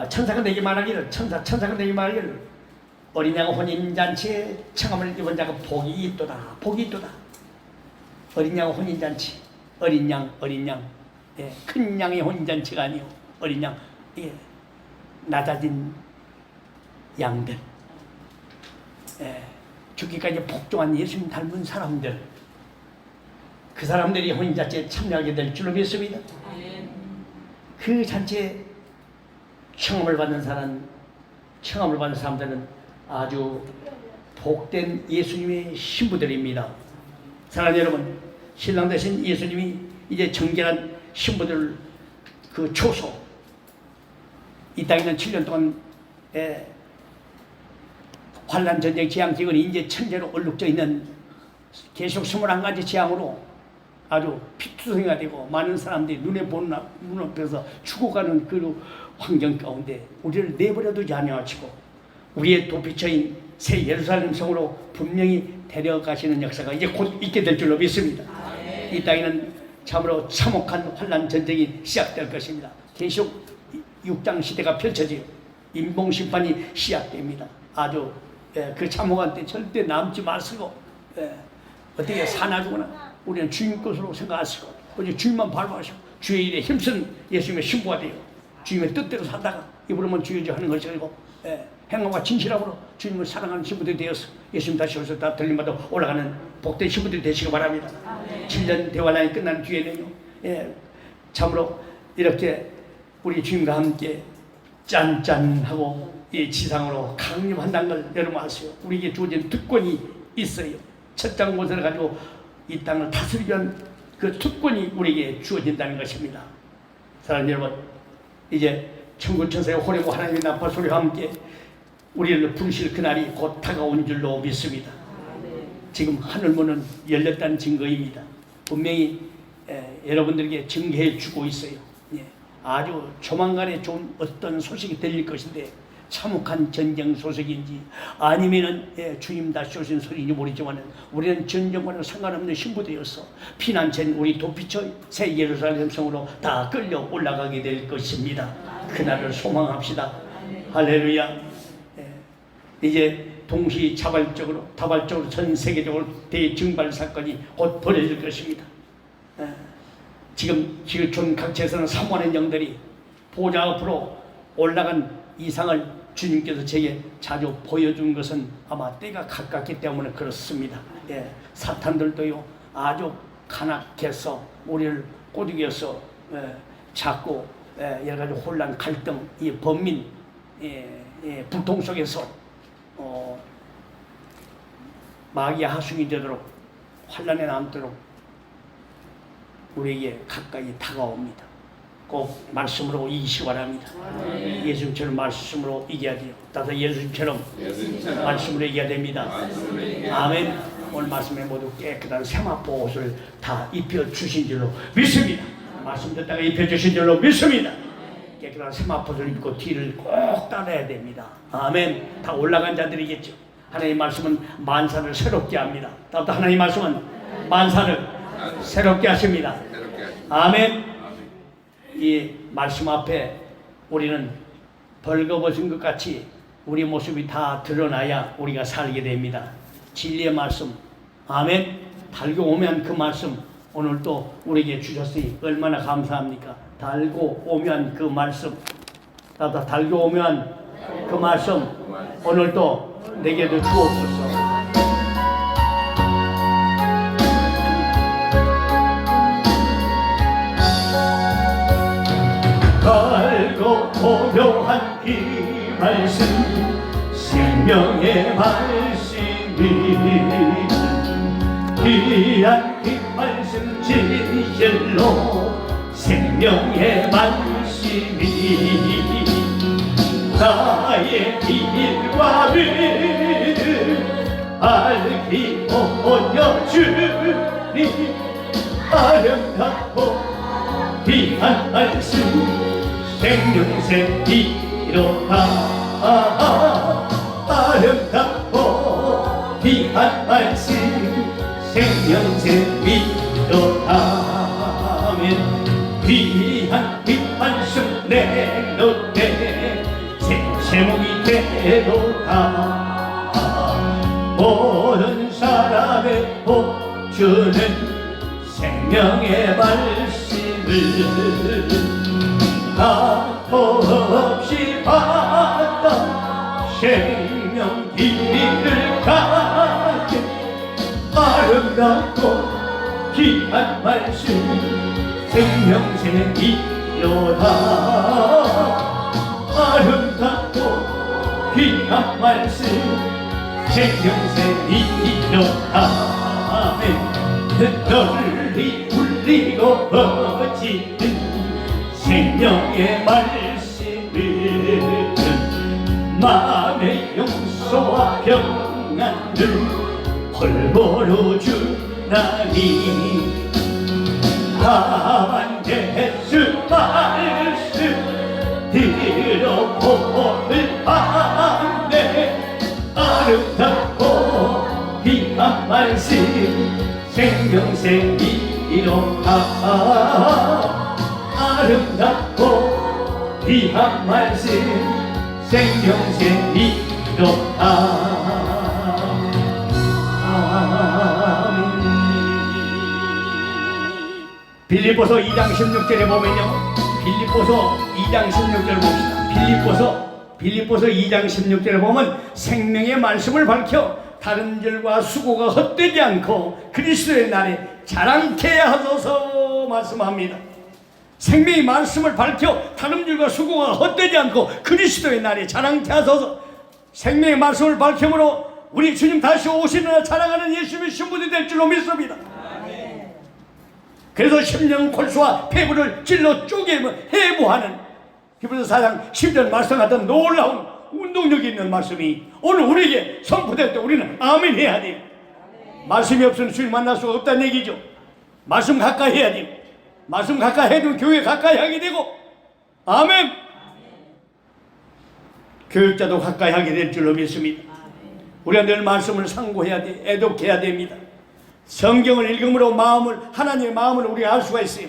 A: 천사가 내게 말하기를 천사가 내게 말하기를 어린 양 혼인잔치에 청함을 입은 자가 복이 있도다. 어린 양 혼인잔치. 어린 양. 큰 양의 혼인잔치가 아니요. 어린 양. 낮아진 양들. 죽기까지 복종한 예수님 닮은 사람들. 그 사람들이 혼인잔치에 참여하게 될 줄로 믿습니다. 그 잔치에 청함을 받는 사람들은 아주 복된 예수님의 신부들입니다. 사랑하는 여러분, 신랑 되신 예수님이 이제 정결한 신부들 그 초소 이 땅에는 7년 동안 환난 전쟁 재앙 기근이 이제 천재로 얼룩져 있는 계속 21가지 재앙으로 아주 피투성이가 되고 많은 사람들이 눈앞에서 죽어가는 그 환경 가운데 우리를 내버려두지 아니하시고 우리의 도피처인 새 예루살렘 성으로 분명히 데려가시는 역사가 이제 곧 있게 될 줄로 믿습니다. 이 땅에는 참으로 참혹한 환난 전쟁이 시작될 것입니다. 계속 6장 시대가 펼쳐지고 인봉심판이 시작됩니다. 아주 그 참혹한 때 절대 남지 마시고 어떻게 사나 죽거나 우리는 주님 것으로 생각하시고 오직 주님만 바라보시고 주의 일에 힘쓴 예수님의 신부가 되어 주님의 뜻대로 살다가 입으로만 주여져 하는 것이 아니고 행함과 진실함으로 주님을 사랑하는 신부들이 되어서 예수님 다시 오셔서 다 들림마다 올라가는 복된 신부들이 되시기 바랍니다. 7년 대환란이 끝난 뒤에는요 참으로 이렇게 우리 주님과 함께 짠짠하고 이 지상으로 강림한다는 걸 여러분 아세요? 우리에게 주어진 특권이 있어요. 첫장 권세를 가지고 이 땅을 다스리기 위한 그 특권이 우리에게 주어진다는 것입니다. 사랑하는 여러분, 이제 천군 천사의 호레고 하나님의 나팔 소리와 함께 우리를 부르실 그날이 곧 다가온 줄로 믿습니다. 지금 하늘문은 열렸다는 증거입니다. 분명히 여러분들에게 증거해 주고 있어요. 아주 조만간에 좋은 어떤 소식이 들릴 것인데 참혹한 전쟁 소식인지 아니면은 주님 다시 오신 소리인지 모르지만 우리는 전쟁과는 상관없는 신부되어서 피난처인 우리 도피처 새 예루살렘 성으로 다 끌려 올라가게 될 것입니다. 그날을 소망합시다. 할렐루야. 이제 동시다발적으로 전 세계적으로 대증발 사건이 곧 벌어질 것입니다. 지금 지구촌 각지에서는 사모하는 영들이 보좌 앞으로 올라간 이상을 주님께서 제게 자주 보여준 것은 아마 때가 가깝기 때문에 그렇습니다. 예, 사탄들도요 아주 간악해서 우리를 꼬드겨서 자꾸 여러 가지 혼란, 갈등, 이 범민 불통 속에서 마귀의 하수인이 되도록 환란에 남도록 우리에게 가까이 다가옵니다. 꼭 말씀으로 이기시 바랍니다. 예수님처럼 말씀으로 이겨야 돼요. 따라서 예수님처럼 말씀으로 이겨야 됩니다. 아멘. 오늘 말씀에 모두 깨끗한 세마포 옷을 다 입혀주신 줄로 믿습니다. 말씀 듣다가 입혀주신 줄로 믿습니다. 깨끗한 세마포를 입고 뒤를 꼭 따라야 됩니다. 아멘. 다 올라간 자들이겠죠. 하나님 말씀은 만사를 새롭게 합니다. 또 하나님 말씀은 만사를 새롭게 하십니다. 아멘. 이 말씀 앞에 우리는 벌거벗은 것 같이 우리 모습이 다 드러나야 우리가 살게 됩니다. 진리의 말씀, 아멘. 달고 오면 그 말씀 오늘 또 우리에게 주셨으니 얼마나 감사합니까? 달고 오면 그 말씀, 나도 달고 오면 그 말씀 오늘 또 내게도 주옵소서. 달고 오묘한 이 말씀, 생명의 말씀이 귀한 이 말씀 진실로 생명의 말씀이 나의 길과 믿음 밝히 보여주니 아름답고 귀한 말씀 생명새이로다 아름답고 귀한 말씀 생명새이로다 귀한 이 말씀 내 눈에 제목이 되도다 모든 사람의 복 주는 생명의 말씀을 나도 없이 받아 생명 길을 가게 아름답고 귀한 말씀 생명새이로다 아름답고 귀한 말씀 생명새이로다 널리 울리고 퍼지는 생명의 말씀은 마음의 용서와 평안을 홀보로 주나니 다만 예수 말씀 들어보는 밤에 아름답고 귀한 말씀 생명새이로다 아름답고 귀한 말씀 생명새이로다 빌립보서 2장 16절에 보면요 빌립보서 2장 16절을 봅시다. 빌립보서 2장 16절에 보면 생명의 말씀을 밝혀 다른 일과 수고가 헛되지 않고 그리스도의 날에 자랑케 하소서 말씀합니다. 생명의 말씀을 밝혀 다른 일과 수고가 헛되지 않고 그리스도의 날에 자랑케 하소서. 생명의 말씀을 밝힘으로 우리 주님 다시 오시는 날 자랑하는 예수님의 신부들이 될 줄로 믿습니다. 그래서 심령 골수와 폐부를 찔러 쪼개며 해부하는 히브리서 4장 10절 말씀 같은 놀라운 운동력이 있는 말씀이 오늘 우리에게 선포될 때 우리는 아멘 해야 돼요. 말씀이 없으면 주님 만날 수가 없다는 얘기죠. 말씀 가까이 해야 돼요. 말씀 가까이 해야 되면 교회 가까이 하게 되고 아멘. 교육자도 가까이 하게 될 줄로 믿습니다. 우리가 늘 말씀을 상고해야 돼. 애독해야 됩니다. 성경을 읽음으로 하나님의 마음을 우리가 알 수가 있어요.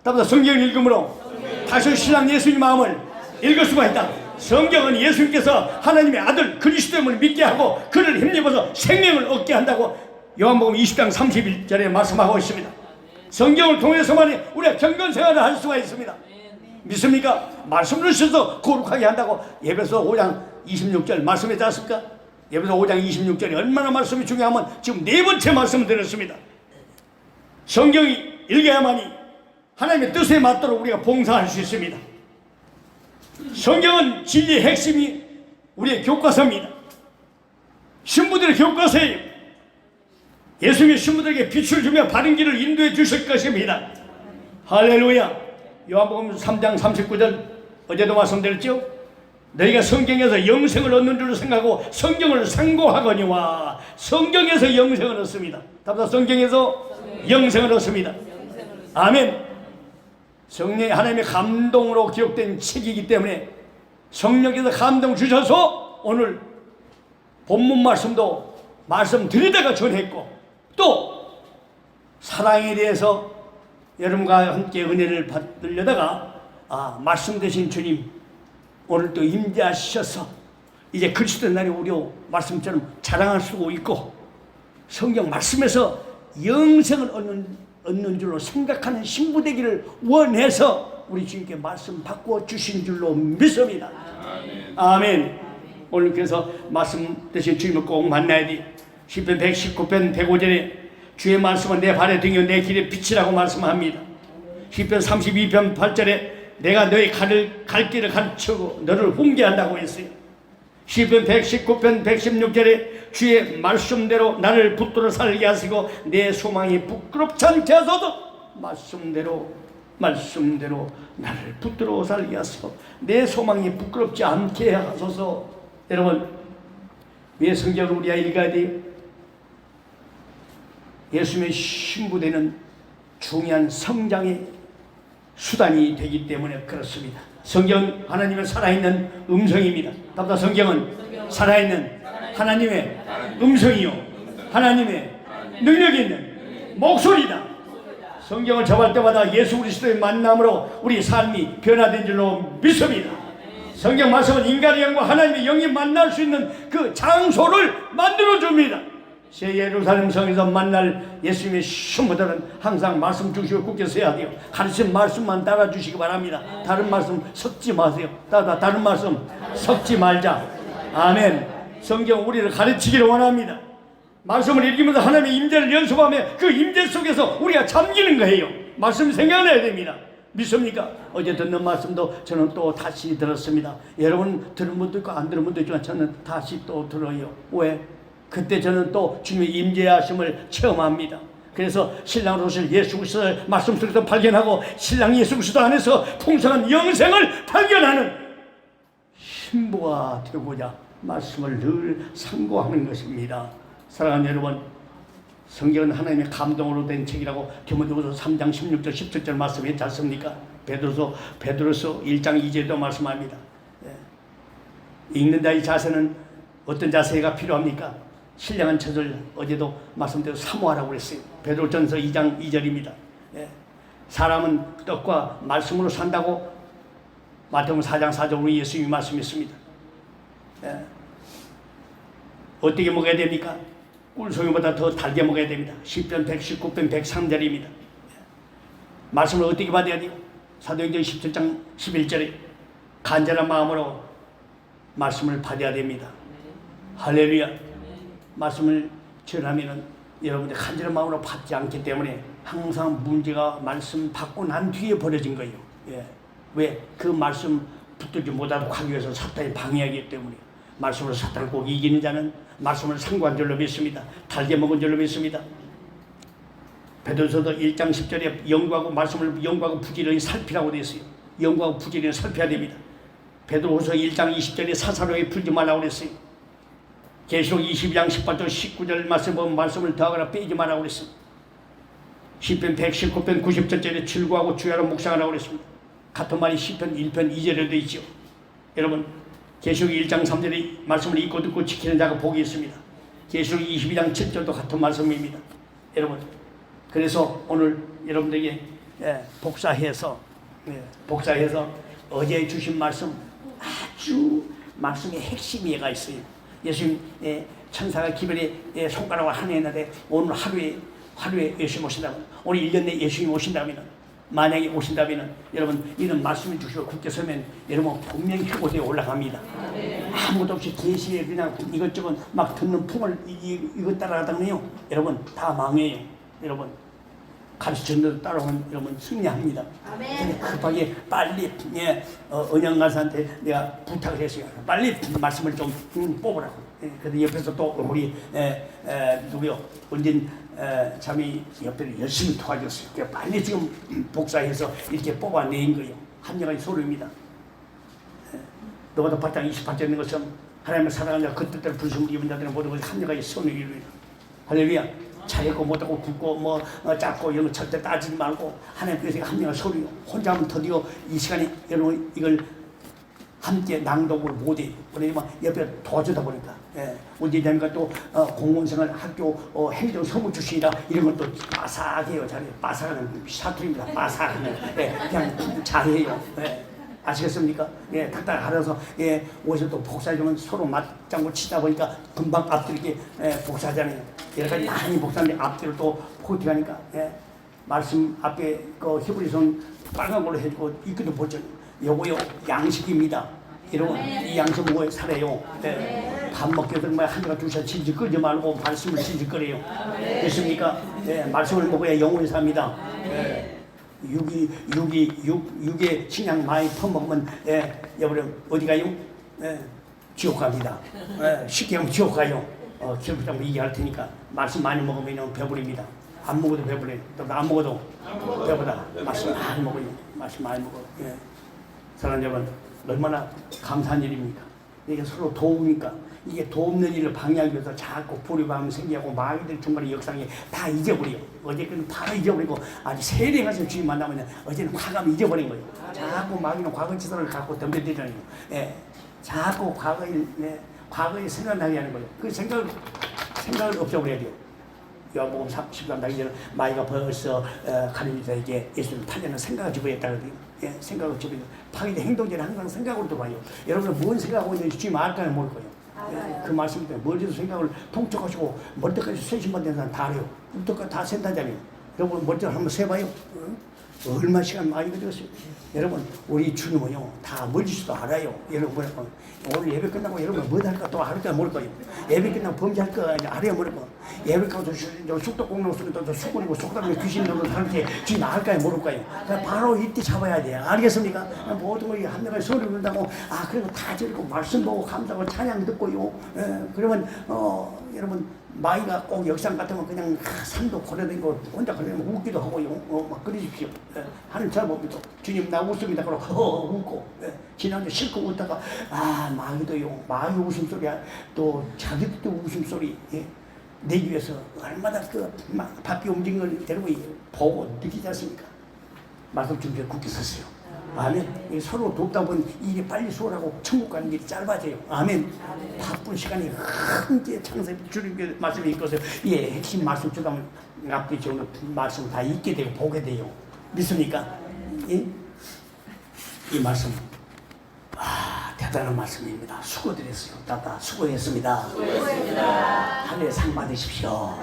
A: 따라서 성경을 읽음으로 다시 신랑 예수님 마음을 읽을 수가 있다. 성경은 예수님께서 하나님의 아들 그리스도임을 믿게 하고 그를 힘입어서 생명을 얻게 한다고 요한복음 20장 31절에 말씀하고 있습니다. 성경을 통해서만 우리가 경건생활을 할 수가 있습니다. 믿습니까? 말씀을 주셔서 거룩하게 한다고 예배서 5장 26절 말씀하지 않습니까? 예배서 5장 26절이 얼마나 말씀이 중요하면 지금 네 번째 말씀을 드렸습니다. 성경이 읽어야만이 하나님의 뜻에 맞도록 우리가 봉사할 수 있습니다. 성경은 진리의 핵심이 우리의 교과서입니다. 신부들의 교과서예요. 예수님이 신부들에게 빛을 주며 바른 길을 인도해 주실 것입니다. 할렐루야. 요한복음 3장 39절 어제도 말씀드렸죠. 너희가 성경에서 영생을 얻는 줄로 생각하고 성경을 상고하거니와 성경에서 영생을 얻습니다. 답답 성경에서 영생을 얻습니다. 아멘. 성령 하나님의 감동으로 기록된 책이기 때문에 성령께서 감동 주셔서 오늘 본문 말씀도 말씀드리다가 전했고 또 사랑에 대해서 여러분과 함께 은혜를 받으려다가 말씀 되신 주님 오늘 또 임재하셔서 이제 그리스도의 날이 오려 말씀처럼 자랑할 수 있고 성경 말씀에서 영생을 얻는 줄로 생각하는 신부 되기를 원해서 우리 주님께 말씀 바꾸어 주신 줄로 믿습니다.
B: 아멘.
A: 아멘. 오늘 그래서 말씀 되신 주님을 꼭 만나야 돼. 시편 119편 105절에 주의 말씀은 내 발의 등이요 내 길의 빛이라고 말씀합니다. 시편 32편 8절에 내가 너의 갈 길을 가르치고 너를 훈계한다고 했어요. 시편 119편 116절에 주의 말씀대로 나를 붙들어 살게 하시고 내 소망이 부끄럽지 않게 하소서. 말씀대로 나를 붙들어 살게 하소서. 내 소망이 부끄럽지 않게 하소서. 여러분 왜 성경을 우리가 읽어야 돼요? 예수님의 신부되는 중요한 성장의 수단이 되기 때문에 그렇습니다. 성경 하나님의 살아있는 음성입니다. 답답 성경은 살아있는 하나님의 음성이요 하나님의 능력이 있는 목소리다. 성경을 접할 때마다 예수 그리스도의 만남으로 우리 삶이 변화된 줄로 믿습니다. 성경 말씀은 인간의 영과 하나님의 영이 만날 수 있는 그 장소를 만들어줍니다. 새 예루살렘 성에서 만날 예수님의 신부들은 항상 말씀 주시고 굳게 서야 돼요. 가르친 말씀만 따라주시기 바랍니다. 다른 말씀 섞지 마세요. 다른 말씀 섞지 말자. 아멘. 성경 우리를 가르치기를 원합니다. 말씀을 읽으면서 하나님의 임재를 연습하며 그 임재 속에서 우리가 잠기는 거예요. 말씀 생각나야 됩니다. 믿습니까? 어제 듣는 말씀도 저는 또 다시 들었습니다. 여러분 들은 분도 있고 안 들은 분도 있지만 저는 다시 또 들어요. 왜? 그때 저는 또 주님의 임재하심을 체험합니다. 그래서 신랑으로 오실 예수 그리스도를 말씀 속에서 발견하고 신랑 예수 그리스도 안에서 풍성한 영생을 발견하는 신부가 되고자 말씀을 늘 상고하는 것입니다. 사랑하는 여러분, 성경은 하나님의 감동으로 된 책이라고 디모데후서 3장 16절 17절 말씀했지 않습니까? 베드로서 1장 2절도 말씀합니다. 읽는 자의 자세는 어떤 자세가 필요합니까? 신령한 처절 어제도 말씀대로 사모하라고 그랬어요. 베드로전서 2장 2절입니다. 사람은 떡과 말씀으로 산다고 마태복음 4장 4절로 예수님이 말씀했습니다. 어떻게 먹어야 됩니까? 꿀송이보다 더 달게 먹어야 됩니다. 시편 119편 103절입니다. 말씀을 어떻게 받아야 돼요? 사도행전 17장 11절에 간절한 마음으로 말씀을 받아야 됩니다. 할렐루야. 말씀을 전하면은 여러분들 간절한 마음으로 받지 않기 때문에 항상 문제가 말씀 받고 난 뒤에 벌어진 거예요. 왜? 그 말씀 붙들지 못하고 가기 위해서 사탄이 방해하기 때문에 말씀으로 사탄을 꼭 이기는 자는 말씀을 상고한 줄로 믿습니다. 달게 먹은 줄로 믿습니다. 베드로서도 1장 10절에 영광하고 말씀을 영광하고 부지런히 살피라고 되어 있어요. 영광하고 부지런히 살펴야 됩니다. 베드로후서 1장 20절에 사사로이 풀지 말라고 그랬어요. 계시록 22장 18절 19절 말씀 보면 말씀을 더하거나 빼지 말라고 그랬습니다. 시편 119편 90절에 즐거워하고 주야로 묵상하라고 그랬습니다. 같은 말이 시편 1편 2절에도 있죠. 여러분 계시록 1장 3절에 말씀을 읽고 듣고 지키는 자가 복이 있습니다. 계시록 22장 7절도 같은 말씀입니다. 여러분 그래서 오늘 여러분들에게 복사해서 어제 주신 말씀 아주 말씀의 핵심이가 있어요. 예수님 천사가 기별에 손가락을 하나 했는데 오늘 하루에 예수님 오신다면 오늘 1년 내에 예수님 오신다면 만약에 오신다면 여러분 이런 말씀을 주시고 굳게 서면 여러분 분명히 휴고대에 올라갑니다. 아무것도 없이 계시에 그냥 이것저것 막 듣는 풍을 이것 따라가다가요 여러분 다 망해요. 여러분 가르치는 따라오면 여러분 승리합니다. 급하게 빨리 은영가사한테 내가 부탁을 했어요. 빨리 말씀을 좀 뽑으라고. 그래서 옆에서 또 우리 누구요? 은진 참이 옆에 열심히 도와줬어요. 그러니까 빨리 지금 복사해서 이렇게 뽑아낸 거예요. 합력의 소리입니다. 너가 더 바탕 28절 있는 것은 하나님을 사랑하는 자 그 뜻대로 부르심을 입은 자들은 모든 것이 합력의 소리입니다. 할렐루야. 잘했고 못하고 굵고 작고 이런 거 절대 따지지 말고 하나님께서 합력의 소리요. 혼자 하면 드디어 이 시간에 여러분 이걸 함께 낭독을 못해요. 그러지만 옆에 도와주다 보니까 우리 대장님과 또 공무원생활 학교 행정 서무 출신이라 이런 것도 빠삭해요. 잘해요. 빠삭하는 사투리입니다. 빠삭하는 그냥 잘해요. 아시겠습니까? 탁탁 갈아서 어디서 또 복사해주면 서로 맞장구 치다 보니까 금방 앞뒤로 이렇게 복사하잖아요. 여러 가지 많이 복사하는데 앞뒤로 또 포팅하니까 말씀 앞에 그 히브리서는 빨간 걸로 해주고 이것도 보죠. 요거요 양식입니다. 여러분 이 양식 먹어야 살아요. 밥 먹게 되면 한 시간 두 시간 질질 끄지 말고 말씀을 질질거려요. 됐습니까? 말씀을 먹어야 영원히 삽니다. 육에 식량 많이 퍼먹으면 여러분 어디 가요? 지옥 갑니다. 쉽게 하면 지옥 가요. 기억을 한번 얘기할 테니까 말씀 많이 먹으면 배부릅니다. 안 먹어도 배부려요. 또 안 먹어도 배부르다. 말씀 많이 먹어요. 말씀 많이 먹어. 사랑하는 여러분 얼마나 감사한 일입니까? 이게 서로 도우니까 이게 돕는 일을 방해하기 위해서 자꾸 불의감이 생기고 마귀들 중간에 역상이 다 잊어버려요. 어제는 바로 잊어버리고 아주 세례 가서 주님 만나면 어제는 화감이 잊어버린 거예요. 자꾸 마귀는 과거 지도를 갖고 덤벼들잖아요. 자꾸 과거에 생각나게 하는 거예요. 그 생각을 없애버려야 돼요. 요한복음 10장 나기전에 마귀가 벌써 가룟유다에게 예수를 팔려는 생각을 집어했다 그러더니 생각을 집어해요. 파괴된 행동들은 항상 생각으로 들어와요. 여러분은 뭔 생각하고 있는지 주님 알까요? 모를 거예요. 그 말씀 때문에 머리에서 생각을 통촉하시고 머리까지 세신만 된 사람 다 알아요. 머리까지 다 센다잖아요. 여러분 머리를 한번 세봐요. 얼마 시간 많이 걸렸어요. 여러분 우리 주님은요 다 머리수도 알아요. 여러분 오늘 예배 끝나고 여러분 뭐 할까 또 할까 모를 거예요. 예배 끝나고 범죄할 거 알아야 모를 거. 예배 끝나고 숙덕공로 속에 또 수군이고 속담에 귀신 들어오는 사람께 주님 알까요 모를 거예요. 바로 이때 잡아야 돼요. 알겠습니까? 모든 걸 한 명의 소리를 듣는다고 그리고 다 저리고 말씀 보고 감사하고 찬양 듣고요. 그러면 여러분 마귀가 꼭 역상 같으면 그냥 산도 고려되고 혼자 그러면 웃기도 하고요. 막 그러십시오. 하늘 쳐다봅니다. 주님 나 웃습니다. 그러고 웃고 지난주 실컷 웃다가 마귀도요. 마귀 웃음소리야. 또 자기도 웃음소리 내기 위해서 얼마나 그 바퀴 움직이는 걸 여러분이 보고 느끼지 않습니까? 말씀 준비해 굳게 섰어요. 아멘. 서로 돕다 보니 일이 빨리 수월하고 천국 가는 길이 짧아져요. 아멘. 바쁜 시간이 한제 창세 주님께 말씀이 있고서 핵심 말씀 주다 보면 앞뒤 좋은 말씀 다 읽게 되고 보게 돼요. 믿습니까? 이 말씀 대단한 말씀입니다. 수고드렸어요. 다다 수고했습니다. 하늘에 상 받으십시오.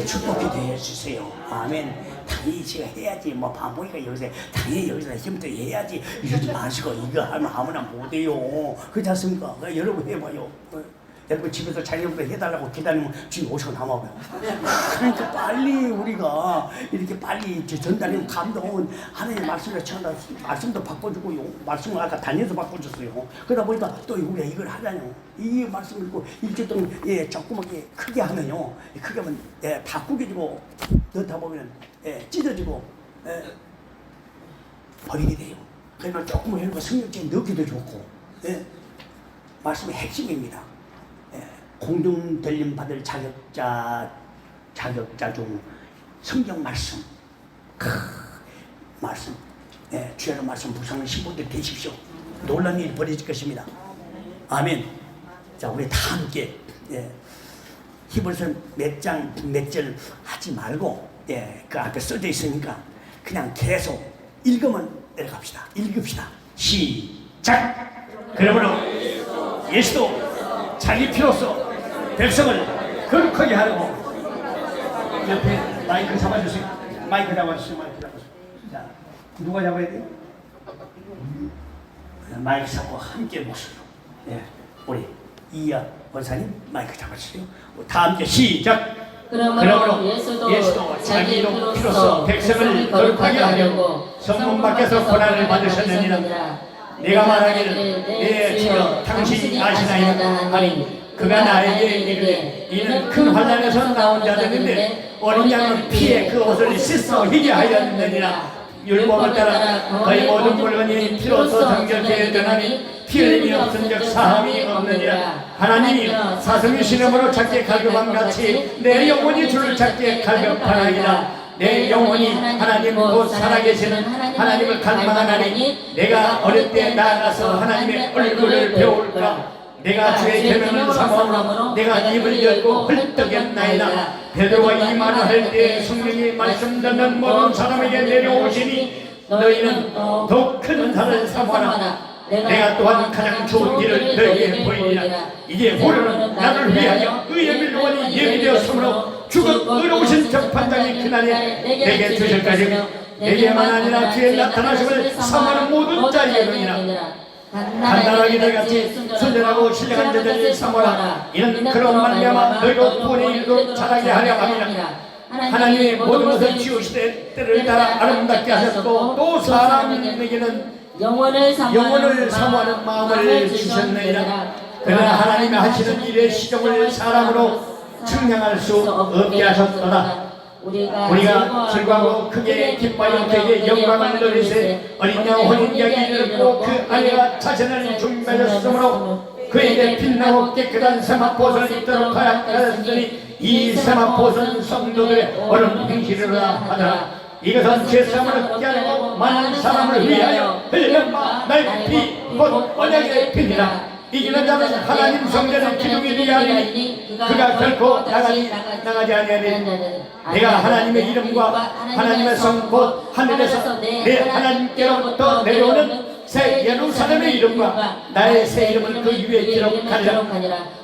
A: 축복 기도해 주세요. 아멘. 당연히 제가 해야지. 반복이가 여기서 당연히 여기서 힘들어 해야지. 이러지 마시고 이거 하면 아무나 못해요. 그렇지 않습니까? 여러분 해봐요. 여러분 집에서 자녀보다 해달라고 기다리면 주님 오시고 남아봐요. 그러니까 빨리 우리가 이렇게 빨리 전달하면 감동은 하나님의 말씀을 전달, 말씀도 바꿔주고요. 말씀을 아까 다니엘서 바꿔줬어요. 그러다 보니까 또 우리가 이걸 하잖아요. 이 말씀을 읽고 일주일 동안 조그맣게 크게 하면요. 크게 하면 다 구겨지고 넣다 보면 찢어지고 버리게 돼요. 그러니까 조금 해놓고 성령적인 넣기도 좋고 말씀의 핵심입니다. 공동 들림 받을 자격자 중 성경 말씀 말씀 주야로 말씀 묵상하는 신분들 되십시오. 놀라운 일이 벌어질 것입니다. 아멘. 자 우리 다 함께 히브리서 몇 장 몇 절 하지 말고 그 앞에 써져 있으니까 그냥 계속 읽으면 내려갑시다. 읽읍시다. 시작. 그러므로 예수도 자기 피로써 백성을 거룩하게 하려고 옆에 마이크 잡아주세요. 마이크 잡아주세요. 자. 누가 잡아야 돼요? 마이크 잡고 함께 목소리로. 네, 우리 이야 원사님 마이크 잡아주세요. 다 함께 시작.
C: 그러므로 예수도
A: 자기 이름 피로써 백성을 거룩하게 하려고 성문 밖에서 고난을 받으셨느니라. 내가 말하기를 내 주여 당신이 아시나이다 하니 그가 나에게 이르되 이는 큰 환난에서 나온 자들인데 어린 양은 피에 그 옷을 씻어 희게 하였느니라. 율법을 따라 거의 모든 물건이 피로써 정결케 되나니 피 흘림이 없은즉 사함이 없느니라. 하나님이 사슴이 시름으로 작게 갈급한 같이 내 영혼이 주를 작게 갈급하나이다. 내 영혼이 하나님 곧 살아계시는 하나님을 갈망하나니 내가 어릴 때 나아가서 하나님의 얼굴을 배울까. 내가 주의 계명을 삼아 내가 입을 열고 헐떡였나이다. 베드로가 이 말을 할 때 성령이 말씀 듣는 모든 사람에게 내려오시니 너희는 더욱 큰 은사를 삼아라. 내가 또한 가장 좋은 길을 너희에게 보이리라. 이제 우리는 나를 위하여 의의 밀원이 예비되었으므로 죽은 의로우신 재판장이 그날에 내게 주실 것이며 내게만 아니라 주의 나타나심을 삼하는 모든 자에게느니라. 간단하게 너희같이 순전하고 신령한 자들이 삼아라. 이는 그런 말미암아 너희로 구원의 일도 잘하게 하려 함이라. 하나님이 모든 것을 지으시되 때를 따라 아름답게 하셨고 또 사람에게는 영혼을 사모하는 마음을 주셨느니라. 그러나 하나님이 하시는 일의 시종을 사람으로 측량할 수 없게 하셨도다. 우리가 즐거워 크게 기뻐하여 그에게 영광을 돌리세 어린 양 혼인기하기 이르고 그 아내가 자신을 준비하였으므로 그에게 빛나고 깨끗한 세마포선을 입도록 하였으니 이 세마포선 성도들의 얼음 행실이라 하더라. 이것은 죄사함을 얻게 하고 많은 사람을 위하여 흘리는 나의 피 곧 언약의 피니라. 이기는 자는 하나님 성전의 기둥이 되게 하리니 그가 결코 나가지 아니하리. 내가 하나님의 이름과 하나님의 성 곧 하늘에서 내 하나님께로부터 내려오는 새 예루살렘의 이름과 나의 새 이름을 그 위에 기록하리라.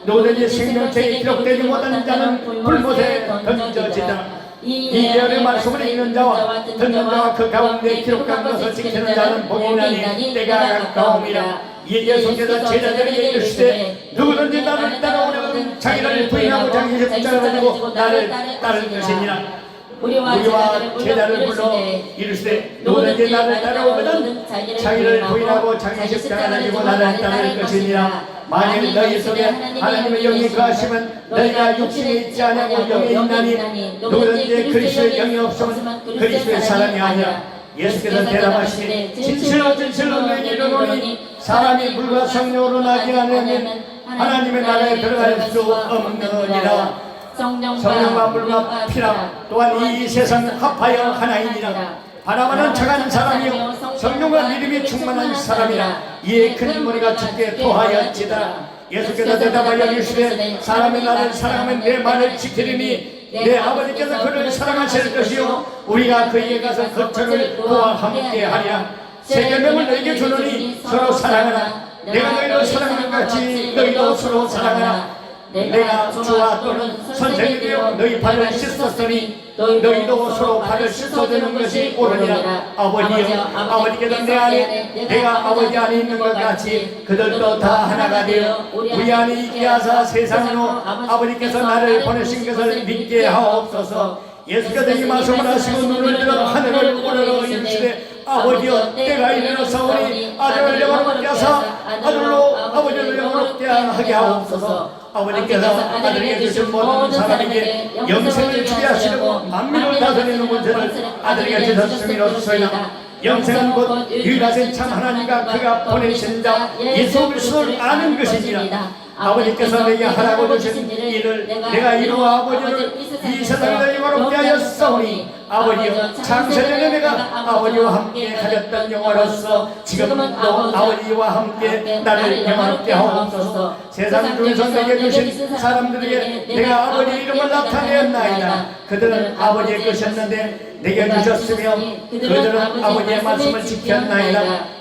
A: 누구든지 생명책에 기록되지 못한 자는 불못에 던져지더라. 이 예언의 말씀을 읽는 자와 듣는 자와 그 가운데 기록한 것을 지키는 자는 복이 있나니 때가 가까움이라. 이에 예수께서 제자들에게 이르시되 누구든지 나를 따라오려거든 자기를 부인하고 자기 십자가를 지고 나를 따를 것이니라. 우리와 제자를 불러 이르시되 누구든지 나를 따라오거든 자기를 부인하고 자기 십자가를 지고 나를 따를 것이니라. 만일 너희 속에 하나님의 영이 거하시면 너희가 육신에 있지 아니하고 영에 있나니 누구든지 그리스도의 영이 없으면 그리스도의 사람이 아니라. 예수께서 대답하시되 진실로 진실로 너희에게 이르노니 사람이 물과 성령으로 나지 않으면 하나님의 나라에 들어갈 수 없느니라. 성령과 물과 피라 또한 이 세상 합하여 하나이니라. 바라바는 착한 사람이요 성령과 믿음이 충만한 사람이라. 이에 큰 무리가 주께 토하였지다. 예수께서 대답하여 이르시되 사람이 나를 사랑하면 내 말을 지키리니 내 아버지께서 그를 사랑하실 것이요 우리가 그에게 가서 거처를 그와 함께 하리라. 새 계명을 너희에게 주노니 서로 사랑하라. 내가 너희를 사랑하는 같이 너희도 서로 사랑하라. 내가 주와 또는 선생이 되어 너희 발을 씻었으니 너희도 서로 발을 씻어주는 것이 옳으니라. 아버지여 아버지께서 내 안에 내가 아버지 안에 있는 것 같이 그들도 다 하나가 되어 우리 안에 있게 하사 세상으로 아버지께서 나를 보내신 것을 믿게 하옵소서. 예수께서 이 말씀을 하시고 눈을 들어 하늘을 우러러 이르시되 아버지여 때가 이르렀사오니 아들을 영원롭게 하사 아들로 아버지를 영원롭게 하게 하옵소서. 아버지께서 아들에게 주신 모든 사람에게 영생을 주게 하시려고 만민을 다스리는 문제를 아들에게 주셨음이로소이다. 영생은 곧 유일하신 참 하나님과 그가 보내신 자 예수 그리스도를 아는 것이니라. 아버지께서 내게 하라고 주신 일을 내가 이루어 아버지를 이 세상에 영원롭게 하였사오니 아버지여 창세전에 내가 아버지와 함께 가졌던 영화로서 지금은 또 아버지와 함께 나를 영원롭게 하옵소서. 세상 중에서 내게 주신 사람들에게 내가 아버지 이름을 나타내었나이다. 그들은 아버지의 것이었는데 내게 주셨으며 그들은 아버지의 말씀을 지켰나이다.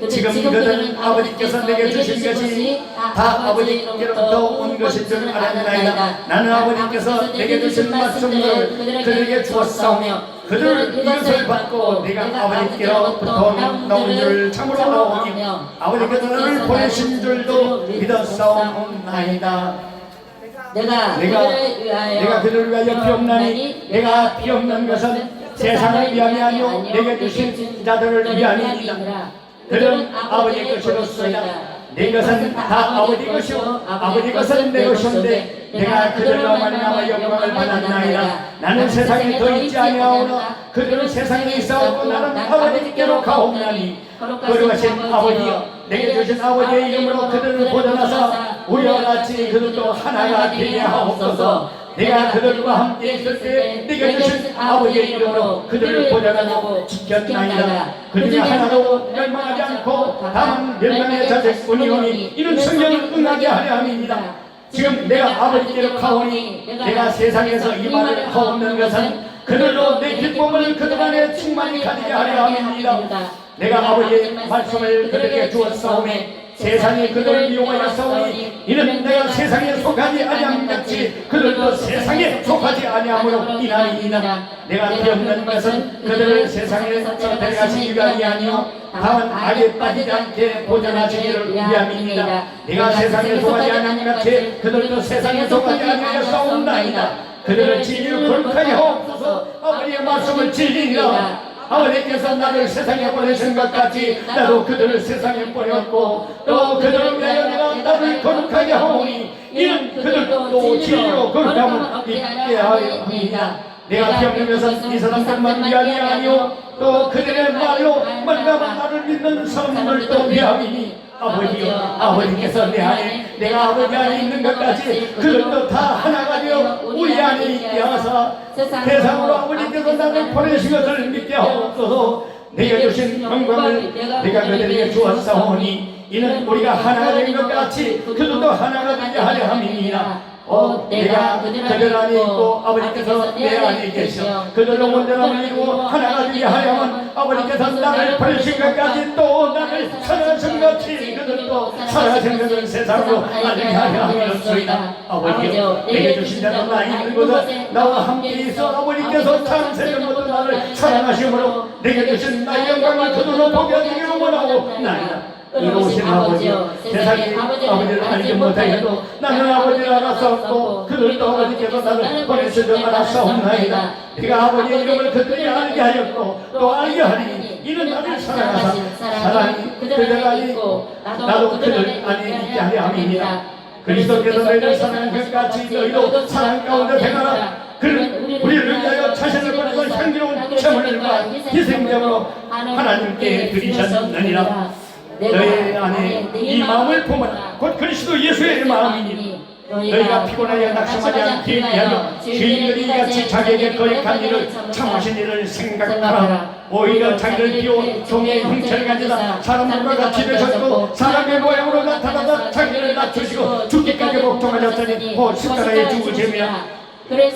A: 지금 그들은 아버지께서 내게 주신 것이 다 아버지께로부터 온 것인 줄 알았나이다. 나는 아버지께서 내게 주신 말씀을 그들에게 주었사오며 그들 이것을 받고 내가 아버지께로부터 나온 줄 참으로 나오니 아버지께서 나를 보내신 줄도 믿었사옵나이다. 내가 그들을 위하여 피없나니 내가 피없는 것은 세상을 위함이 아니요 내게 주신 자들을 위함이니라. 그들은 아버지 것이로소이다. 내 것은 다 아버지 것이요 아버지 것은 내 것인데 내가 그들로 말미암아 영광을 받았나이다. 나는 세상에 더 있지 아니하오나 그들은 세상에 있사오고 나는 아버지께로 가옵나니 거룩하신 아버지여 내게 주신 아버지의 이름으로 그들을 보존하사 우리와 같이 그들도 하나가 되게 하옵소서. 내가 그들과 함께 있을 때 내게 주신 아버지의 이름으로 그들을 보존하고 지켰나이다. 그들이 하나도 멸망하지 않고 다만 멸망의 자식뿐이오니 이는 성경을 응하게 하려 함입니다. 지금 내가 아버지께로 가오니 내가 세상에서 이 말을 하옵는 것은 그들로 내 기쁨을 그들 안에 충만히 가지게 하려 함입니다. 내가 아버지의 말씀을 그들에게 주었사오매 세상이 그들을 미워하여 싸우니 이는 내가 세상에 속하지 아니함같이 그들도 세상에 속하지 아니함으로 인하이니라. 내가 피없는 것은 그들을 세상에서 데려가시기 위함이 아니요 다만 악에 빠지지 않게 보존하시기를 위함입니다. 내가 세상에 속하지 아니함같이 그들도 세상에 속하지 아니하여 싸운다이다. 그들을 진리로 거룩하게 하옵소서. 아버지의 말씀을 진리니라. 아버지께서 나를 세상에 보내신 것 같이 나도 그들을 세상에 보냈고 또 그들을 위하여 내가 나를 거룩하게 하오니 이는 그들도 진리로 거룩함을 있게 하여 합니다. 내가 피없는 것은 이 사람들만 위함이 아니요 또 그들의 말로 말미암아 나를 믿는 사람들도 위함이니 아버지여 아버지께서 내 안에 내가 아버지 안에 있는 것까지 그들도 다 하나가 되어 우리 안에 있게 하사 세상으로 아버지께서 나를 보내신 것을 믿게 하옵소서. 내가 주신 영광을 내가 그들에게 주었사오니 이는 우리가 하나가 된 것 같이 그들도 하나가 되게 하려 함이니라. 내가 그들 안에 있고 아버지께서 내 안에 계셔 그들로 온전함을 이루고 하나가 되게 하려면 아버지께서 나를 버리신 것까지 또 나를 사랑하신 것이 그들도 사랑하신 것을 세상으로 알게 하려 함이었소이다. 아버지여 내게 주신 자도 나 있는 곳에 나와 함께 있어 아버지께서 창세전부터 나를 사랑하심으로 내게 주신 나의 영광을 그들로 보게 하기를 원하고 나이다. 이로우신 아버지여 세상이 아버지를 알지 못하여도 나는 아버지를 알았사옵고 그들도 아버지께서 나를 보내신 줄 알았사옵나이다. 네가 아버지의 이름을 그들이 알게 하였고 또 알게 하리니 이는 나를 사랑하사 사랑이 그들 안에 있고 나도 그들 안에 있게 하려 함이니라. 그리스도께서 너희를 사랑한 것 같이 너희도 사랑 가운데 행하라. 그는 우리를 위하여 자신을 버리고 향기로운 제물과 희생제물로 하나님께 드리셨느니라. 너희 안에 이 마음을 품어라. 곧 그리스도 예수의 마음이니 너희가 피곤하여 낙심하지 않게 하여 주인들이 이같이 자기에게 거역한 일을 참으신 일을 생각하라. 오히려 자기를 비워 종의 형체를 가지다 사람들과 같이 되셨고 사람의 모양으로 나타나다 자기를 낮추시고 죽기까지 복종하셨으니 곧 십자가에 죽으심이라.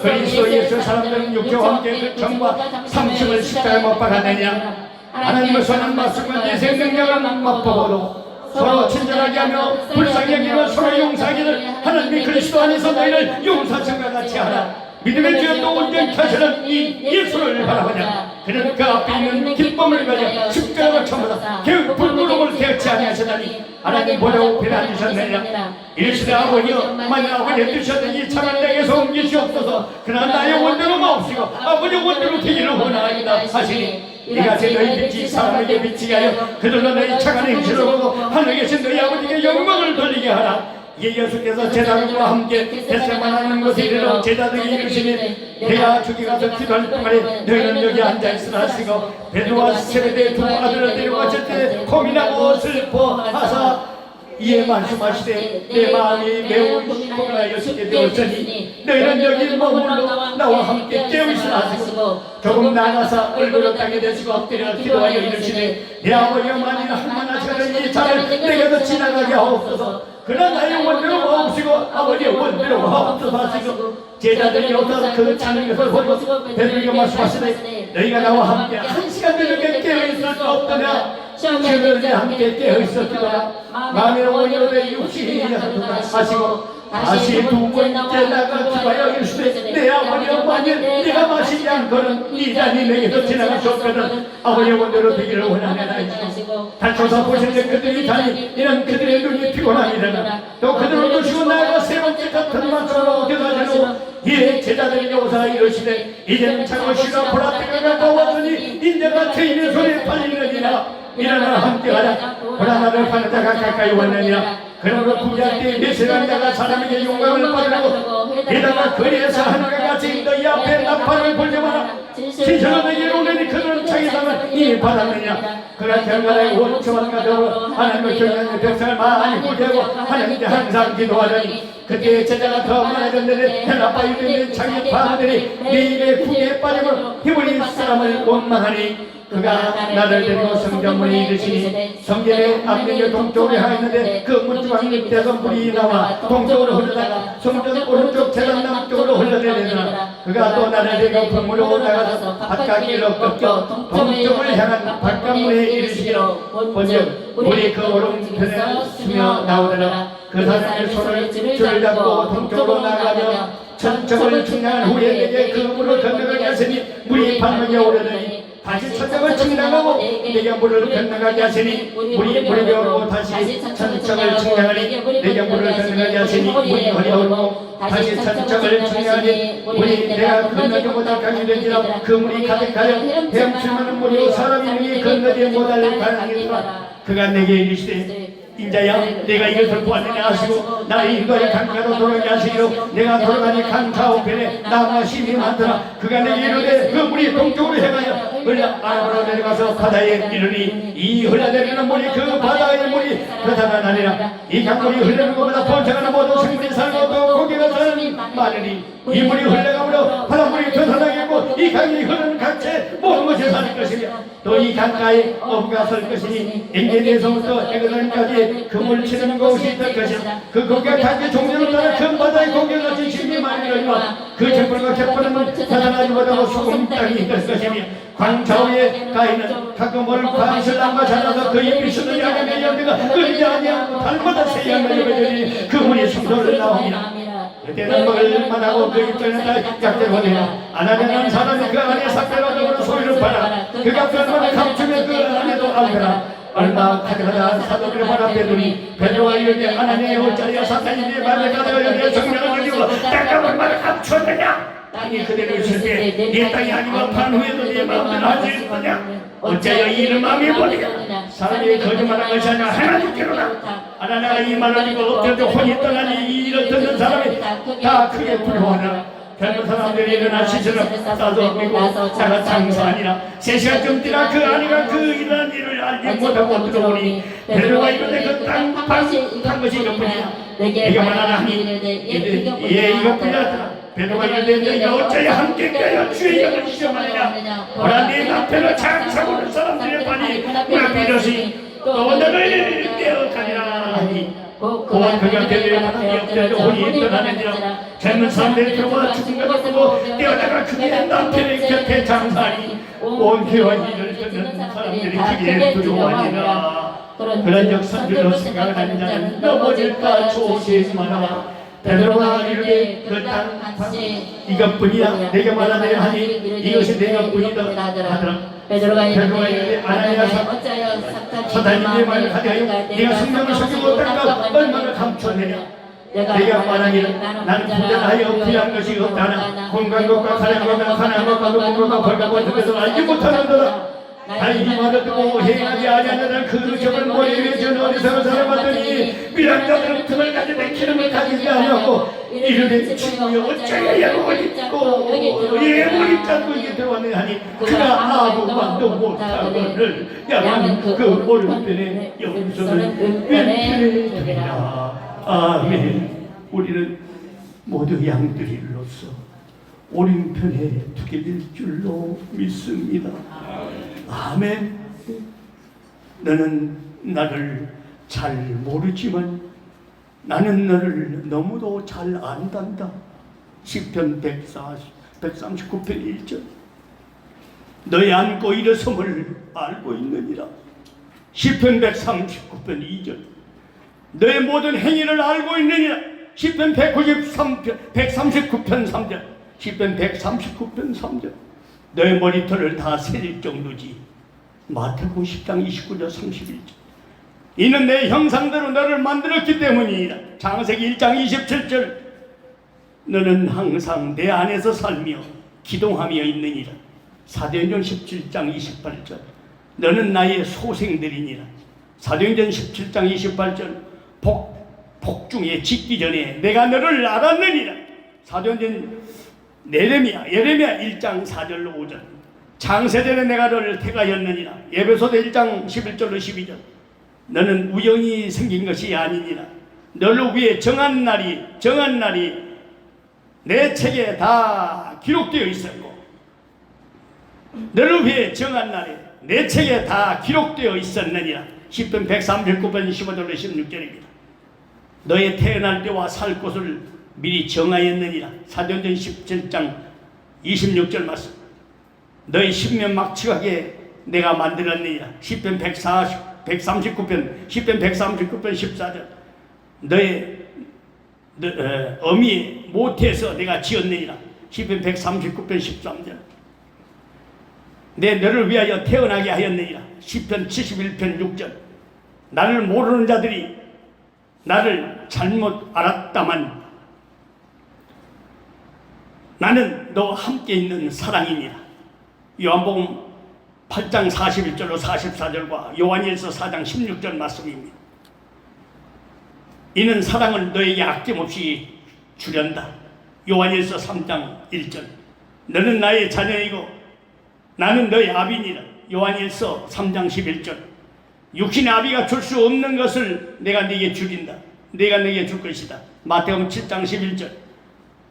A: 그리스도 예수 사람들은 육체와 함께 그 정과 삼심을 십자가에 못 박았느냐. 하나님의 선한 말씀과 내세 능력을 맛보고도 서로 친절하게 하며 불쌍히 여기며 서로 용서하기를 하나님이 그리스도 안에서 너희를 용서하신과 같이 하라. 믿음의 주여 온전히 하시는 이 예수를 바라보냐. 그는 그 앞에 있는 기쁨을 가져 십자가를 참으라 개의 불구름을 개치 아니하시다니 하나님 보려고 배려하셨느냐. 이르시되 아버지여 만일 아버지의 뜻이었던 이 차를 내게서 옮기시옵소서. 그러나 나의 원대로 마옵시고 아버지 원대로 되기를 원하나이다 하시니 이같이 너희 빛이 사람에게 비치게 하여 그들로 너희 착한 행실을 보고 하늘에 계신 너희 아버지께 영광을 돌리게 하라. 예수께서 제자들과 함께 겟세마네 곳에 이르러 제자들이 이르시니 내가 저기 가서 기도할 동안에 너희는 여기 앉아있으라 하시고 베드로와 세베대의 두 아들을 데려가실 때 고민하고 슬퍼하사 이에 말씀하시되 내 마음이 매우 고민하여 싶게 되었으니 너희는 여기 머물러 나와 함께 깨어있으라 하시고 조금 나가서 얼굴을 땅에 대시고 엎드려 기도하여 이르시되 내 아버지여 만일 한만하시는 이 자를 내게도 지나가게 하옵소서. 그러나 나의 원대로 마옵시고 아버지의 원대로 마옵소서 하시고 제자들이 오셔서 그 자는 것을 보고 베드로에게 말씀하시되 너희가 나와 함께 한 시간 되게 깨어있을 수 없더냐. 시험에 함께 깨어있었기로라. 마음의 원인으로 내 육신이 하시고 다시 두 번째 나가 주가여 이르시되 내 아버지 어머니 네가 마시지 않고는 이 잔이 내게서 지나갈 수 없거든 아버지 원대로 되기를 원하노라. 다쳐서 보실 때 그들이 다니 이는 그들의 눈이 피곤함이라. 또 그들을 두시고 나아가 세 번째 같은 말씀으로 대답하시고 이에 제자들에게 오사 이르시되 이제는 차고시가 보라때가 가까웠으니 인자가 죄인의 손에 팔리느니라. 일어나 함께 가자. 보라 나를 파는 자가 가까이 왔느니라. 그러므로 구제할 때 내세간 자가 사람에게 용감을 받으라고 게다가 거리에서 하늘과 같이 너희 앞에 나팔을 불려마라. 진실로 내게 오르니 그들은 자기 상을 이미 받았느냐. 그러나 결과에 원초와 가도로 하나님의 경영의 백성을 많이 구제하고 하나님께 항상 기도하더니 그때 제자가 더 많아졌는데 헬라파 유대인의 자기 바보들이 내 입에 구에 빠지고 히브리 사람을 원망하니 그가 나를 데리고 성전문에 이르시니 성전의 앞면에 동쪽으로 향했는데 그 문지방에 대선 불이 나와 동쪽으로 흐르다가 성전 오른쪽 재단 남쪽으로 흘러내리더라. 그가 또 나를 데리고 건물로 나가서 바깥길로 꺾여 동쪽을 향한 바깥문에 이르시기로 본즉 물이 그 오른편에 스며 나오더라. 그 사람의 손을 줄을 잡고 동쪽으로 나가며 천적을 충량한 후에 내게 그 물을 건너가게 하시니 물이 발목에 오르더니 다시 천적을 충량하고 내게 물을 건너가게 하시니 물이 무릎에 오르고 다시 천적을 충량하니 내게 물을 건너가게 하시니 물이 허리에 오르고 다시 천적을 충량하니 물이 내가 건너지 못할 강이 되니라. 그 물이 가득하여 헤엄치는 물이 사람이 능히 건너지 못할 강이니라. 그가 내게 이르시되 인자야 내가 이것을 보았느냐 하시고 나의 인도의 강가로 돌아가게 하시기로 내가 돌아가니 강 좌우편에 나무와 심이 많더라. 그가 내게 이르되 그 물이 동쪽으로 향하여 아람으로 내려가서 바다에 이르니 이 흘러내리는 물이 그 바다의 물이 나타나니라. 이 강물이 흐르는 것보다 번창하는 모든 생물이 살고 또 고기가 사는 많으니 이 물이 흘러가므로 바닷물이 되살아나겠고 이 강이 흐르는 각체 모든 것이 살 것이며 또 이 강가에 어부가 설 것이니 엔게디에서부터 에그던까지 그물 치는 곳이 있을 것이라. 그 고기가 각기 종류를 따라 큰 바다의 고기같이 짐이 많이 일어나와 그 갯벌과 갯벌은 나타나지 못하고 수금 땅이 될 것이며 광좌우에 가있는 가끔을 광설남과 자라서 그 잎이 수는 야간의 열매가 끓이지 아니하고 달마다 새야만 열매되니 그 물이 숨소를 나옵니다. 그때는 먹을 만하고 그 잎들은 다 약대거니와 아나니아는 사람이 그 안에 삭별하므로 소리를 받아 그가 변화를 감추면 그 안에도 알더라. 얼마 가져가다 사도들의 발 앞에 두니 베드로가 이르되 아나니아의 옷자리와 사탄이 네 말을 가져가 여기에 정령을 가지고 내가 얼마나 감추었느냐. 땅이 그대로 있을 때 네 땅이 아니고 판 후에도 네 마음대로 하지 거냐. 어째여 이는 마음이 보니까 사람이 거짓말한 것이 아니라 하나님께로다. 아나니아가 이 말을 듣고 엎드려 혼이 떠나니 이 일을 듣는 사람이 다 크게 부러워하느라. 젊은 사람들이 일어나 시선을 싸서 믿고 자가 장사하니라. 3시간쯤 뛰나 그 아내가 그 일어난 일을 알지 못하고 들어오니 베드로가 이르되 그 땅 판 것이 이것뿐이야. 내게만 하나니 예 이것뿐이야. 베드로가 이르되 너희가 어찌하여 함께 껴여 주의 영을 시험하느냐. 보라 네 남편을 장사하는 사람들의 발이 무릎 이러시 또 너를 떼어가리라 하니 고한 그가 베드로의 바닥에 엎드려 혼이 떠나느니라. 젊은 사람들이 들어와 죽음과 보고 떼어다가 그의 남편의 곁에 장사하니 온 교회와 일을 듣는 사람들이 크게 두려워하니라. 그런 역사들로 생각하는 자는 넘어질까 조심하라. 베드로가 이르되 그 땅 이것뿐이야. 내게 말하되 하니 이것이 내 것뿐이다 하더라. 베드로가 이르되 아나니아 사탄이 내 말을 가져하여 네가 성령을 속이고 땅과 얼마나 감추었느냐. 내가 말하기를 나는 부자하여 부유한 것이 없다나 공간 것과 가난한 것과 가난한 것과 높은 것과 벌과 같은 것을 알지 못하는도다. 아니 이 말을 듣고 행하지 아니하는 그 적은 머리 위에 전 어리석은 사람 봤더니 미련자들은 틈을 가지고 기름을 가지지 아니하고 이르되 주여 어찌하여 야곱을 입고 예물이 잡고 이게 들어왔네 하니 그가 아무것도 못하거늘 야곱은 그 오른편에 영수는 왼편에 두리라. 아멘. 우리는 모두 양들이로서 오른편에 두게 될 줄로 믿습니다. 아멘. 너는 나를 잘 모르지만 나는 너를 너무도 잘 안단다. 시편 139편 1절. 너의 앉고 일어섬을 알고 있느니라. 시편 139편 2절. 너의 모든 행위를 알고 있느니라. 시편 193편 139편 3절 시편 139편 3절 너의 머리털을 다 세릴 정도지. 마태복음 10장 29절 31절 이는 내 형상대로 너를 만들었기 때문이니라. 창세기 1장 27절 너는 항상 내 안에서 살며 기동하며 있느니라. 사도행전 17장 28절 너는 나의 소생들이니라. 사도행전 17장 28절 복중에 짓기 전에 내가 너를 알았느니라. 사도행전 예레미야 1장 4절로 5절 창세전에 내가 너를 택하였느니라. 에베소서 1장 11절로 12절 너는 우연히 생긴 것이 아니니라. 너를 위해 정한 날이 내 책에 다 기록되어 있었고 너를 위해 정한 날이 내 책에 다 기록되어 있었느니라. 시편 139편 15절로 16절입니다. 너의 태어날 때와 살 곳을 미리 정하였느니라. 사도행전 17장 26절 말씀 너의 십면 막측하게 내가 만들었느니라. 시편 139편 14절 너의 어미의 모태에서 내가 지었느니라. 시편 139편 13절 내 너를 위하여 태어나게 하였느니라. 시편 71편 6절 나를 모르는 자들이 나를 잘못 알았다만 나는 너와 함께 있는 사랑이니라. 요한복음 8장 41절로 44절과 요한일서 4장 16절 말씀입니다. 이는 사랑을 너에게 아낌없이 주련다. 요한일서 3장 1절 너는 나의 자녀이고 나는 너의 아비니라. 요한일서 3장 11절 육신의 아비가 줄 수 없는 것을 내가 네게 주린다. 내가 네게 줄 것이다. 마태복음 7장 11절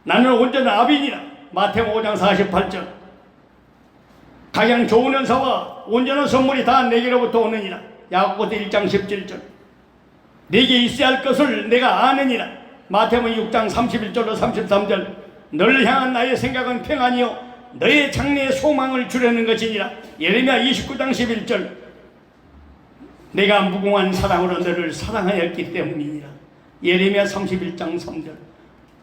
A: 나는 온전한 아비니라. 마태복음 5장 48절 가장 좋은 은사와 온전한 선물이 다 내게로부터 오느니라. 야고보서 1장 17절 네게 있어야 할 것을 내가 아느니라. 마태복음 6장 31절로 33절 너를 향한 나의 생각은 평안이요 너의 장래의 소망을 주려는 것이니라. 예레미야 29장 11절 내가 무궁한 사랑으로 너를 사랑하였기 때문이니라. 예레미야 31장 3절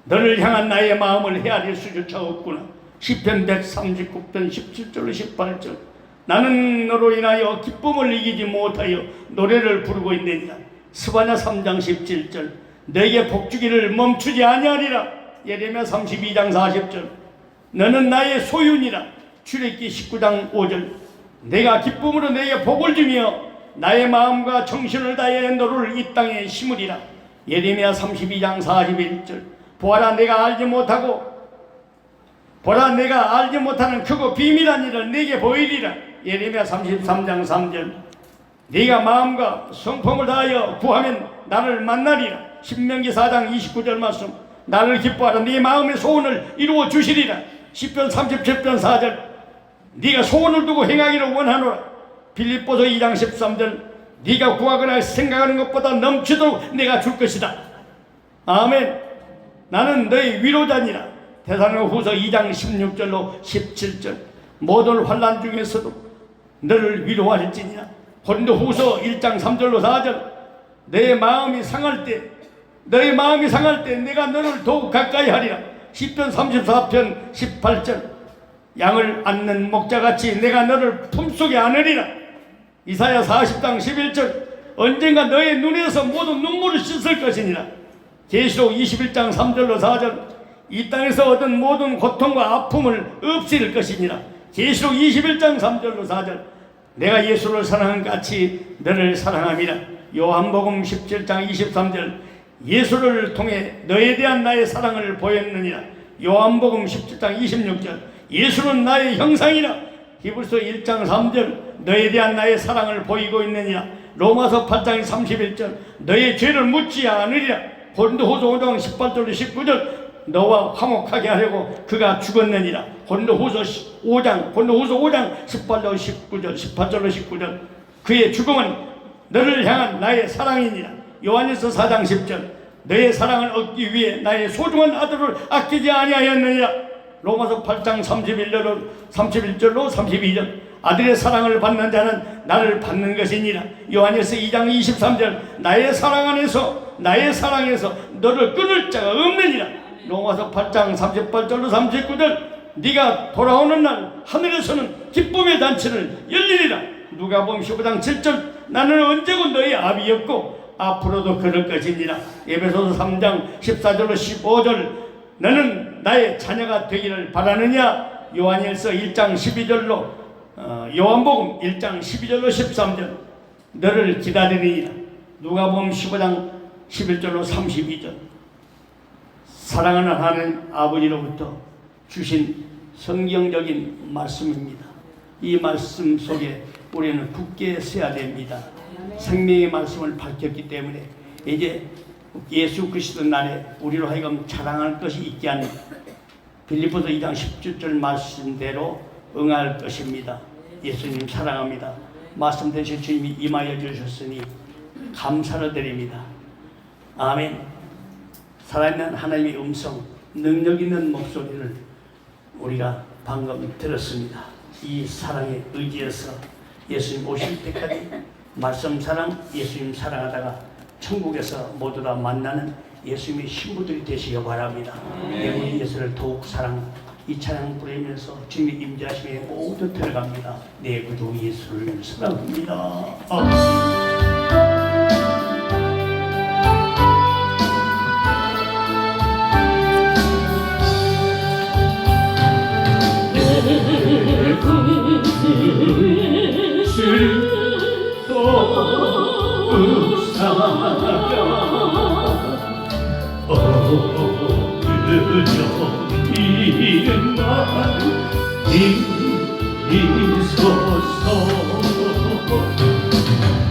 A: 너를 향한 나의 마음을 헤아릴 수조차 없구나. 시편 139편 17절로 18절 나는 너로 인하여 기쁨을 이기지 못하여 노래를 부르고 있느니라. 스바냐 3장 17절 너에게 복주기를 멈추지 아니하리라. 예레미야 32장 40절 너는 나의 소유니라. 출애굽기 19장 5절 내가 기쁨으로 너에게 복을 주며 나의 마음과 정신을 다해 너를 이 땅에 심으리라. 예레미야 32장 41절 보아라 내가 알지 못하는 크고 비밀한 일을 내게 보이리라. 예레미야 33장 3절 네가 마음과 성품을 다하여 구하면 나를 만나리라. 신명기 4장 29절 말씀 나를 기뻐하라. 네 마음의 소원을 이루어 주시리라. 시편 37편 4절 네가 소원을 두고 행하기를 원하노라. 빌립보서 2장 13절 네가 구하거나 생각하는 것보다 넘치도록 내가 줄 것이다. 아멘. 나는 너의 위로자니라. 데살로니가후서 2장 16절로 17절 모든 환난 중에서도 너를 위로하실지니라. 고린도후서 1장 3절로 4절 너의 마음이 상할 때 내가 너를 더욱 가까이 하리라. 시편 34편 18절 양을 안는 목자같이 내가 너를 품속에 안으리라. 이사야 40장 11절 언젠가 너의 눈에서 모든 눈물을 씻을 것이니라. 계시록 21장 3절로 4절 이 땅에서 얻은 모든 고통과 아픔을 없앨 것이니라. 계시록 21장 3절로 4절 내가 예수를 사랑한 같이 너를 사랑함이라. 요한복음 17장 23절 예수를 통해 너에 대한 나의 사랑을 보였느니라. 요한복음 17장 26절 예수는 나의 형상이라. 히브리서 1장 3절 너에 대한 나의 사랑을 보이고 있느니라. 로마서 8장 31절 너의 죄를 묻지 않으리라. 고린도후서 5장 18절로 19절 너와 화목하게 하려고 그가 죽었느니라. 고린도후서 5장 18절로 19절 그의 죽음은 너를 향한 나의 사랑이니라. 요한일서 4장 10절 너의 사랑을 얻기 위해 나의 소중한 아들을 아끼지 아니하였느니라. 로마서 8장 31절로 32절 아들의 사랑을 받는 자는 나를 받는 것이니라. 요한일서 2장 23절 나의 사랑 안에서 나의 사랑에서 너를 끊을 자가 없느니라. 로마서 8장 38절로 39절 네가 돌아오는 날 하늘에서는 기쁨의 잔치를 열리리라. 누가복음 15장 7절 나는 언제고 너희 아비였고 앞으로도 그럴 것이니라. 에베소서 3장 14절로 15절 너는 나의 자녀가 되기를 바라느냐. 요한일서 1장 12절로 요한복음 1장 12절로 13절 너를 기다리리라. 누가복음 15장 11절로 32절 사랑하는 하나님 아버지로부터 주신 성경적인 말씀입니다. 이 말씀 속에 우리는 굳게 서야 됩니다. 생명의 말씀을 밝혔기 때문에 이제 예수 그리스도 날에 우리로 하여금 자랑할 것이 있게 하는 빌립보서 2장 17절 말씀대로 응할 것입니다. 예수님 사랑합니다. 말씀되신 주님이 임하여 주셨으니 감사를 드립니다. 아멘. 살아있는 하나님의 음성, 능력 있는 목소리를 우리가 방금 들었습니다. 이 사랑에 의지해서 예수님 오실 때까지 말씀 사랑, 예수님 사랑하다가 천국에서 모두 다 만나는 예수님의 신부들이 되시기 바랍니다. 우리 예수를 더욱 사랑, 이 찬양 부르면서 주님의 임재하심에 모두 들어갑니다. 내 구주 예수를 사랑합니다.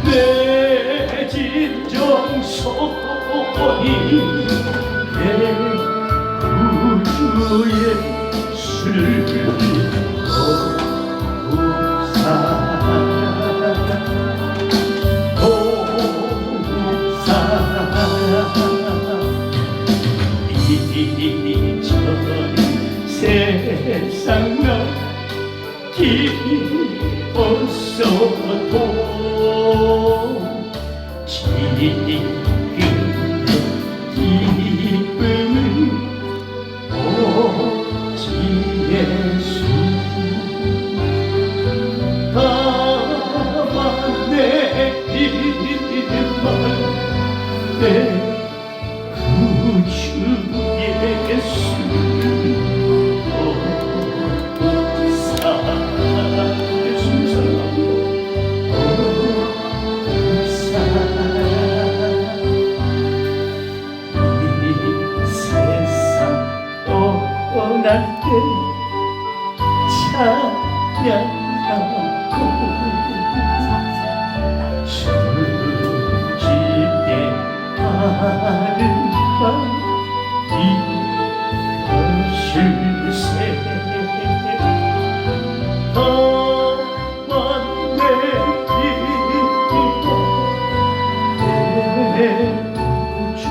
A: 내 진정 소원이 내 구주의 예수를 세상과 기뻤어도 지금의 기쁨은 오직 예수 다만 내 이름만 내 구주 예수 찬양하고 주님께 아름다운 이것일세 다만 내 이름과 내 구주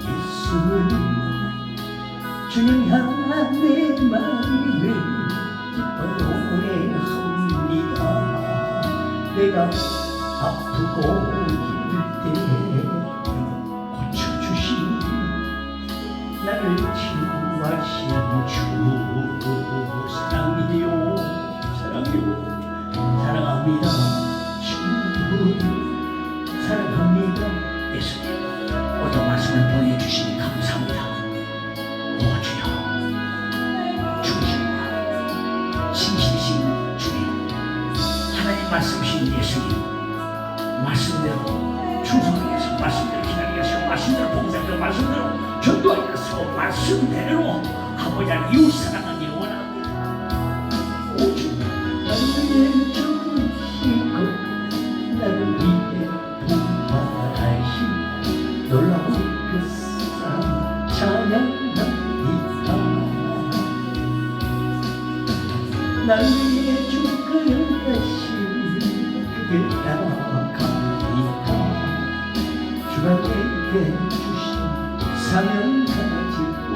A: 예수를 주님 하나의 마음을 기뻐노래합니다. 내가 아프고 힘들 때 고쳐주신 나를 치유하신 주 사랑해요 사랑해요 사랑합니다. 주 사랑합니다. 예수님 오늘 말씀을 보내주시니 감사합니다. 말씀이신 예수님 말씀대로 충성하게 하시고 말씀대로 기다리게 하시고 말씀대로 봉사하게 하시고 말씀대로 전도하게 하시고 말씀대로 아버지 하나님 이웃 사랑하기를 원합니다. 오주 나를 위해 죽으시고 나를 위해 부활하신 놀라운 그 사랑 찬양합니다. 나를 위해 죽으신 그길 따라갑니다. 주가 내게 주신 사명 가지고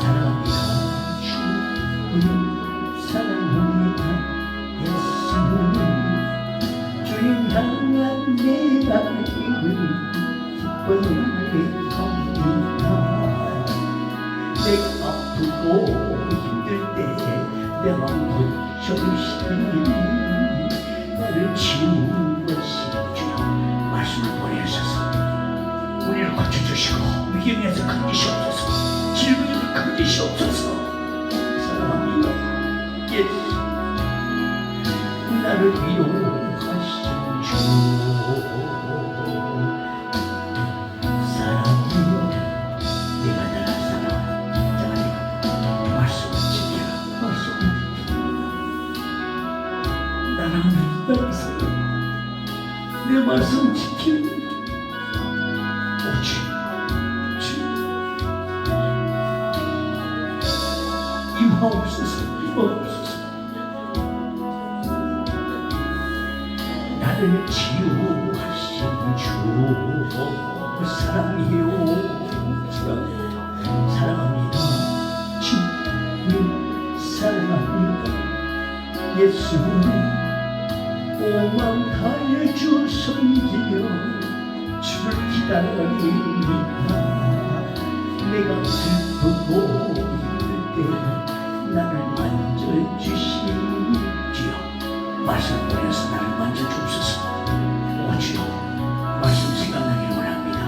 A: 사랑합니다. 주님 사랑합니다. 예수님 주님 향한 내 마음을 기뻐하게 합니다. 내가 아프고 힘들 때 내 마음 고쳐주시니 나를 치유하신 주여 말씀을 보내셔서 우리를 고쳐주시고 위경에서 건지시옵소서 질병에서 건지시옵소서 사랑합니다. 예수 나를 위로하신 주 사랑이여 내가 나를 사랑하니 말씀을 지켜라 말씀을 나라는 나라서 내 말씀 지키는 오직 주 임하옵소서 임하옵소서 나를 치유하신 주 사랑이요 사랑합니다 주님 사랑합니다 예수님 오만 다해 주 섬기며 주를 기다립니다. 내가 슬프고 힘들 때 나를 만져주시니 주여 말씀 보내서 나를 만져주옵소서. 오 주여 말씀 생각나기를 원합니다.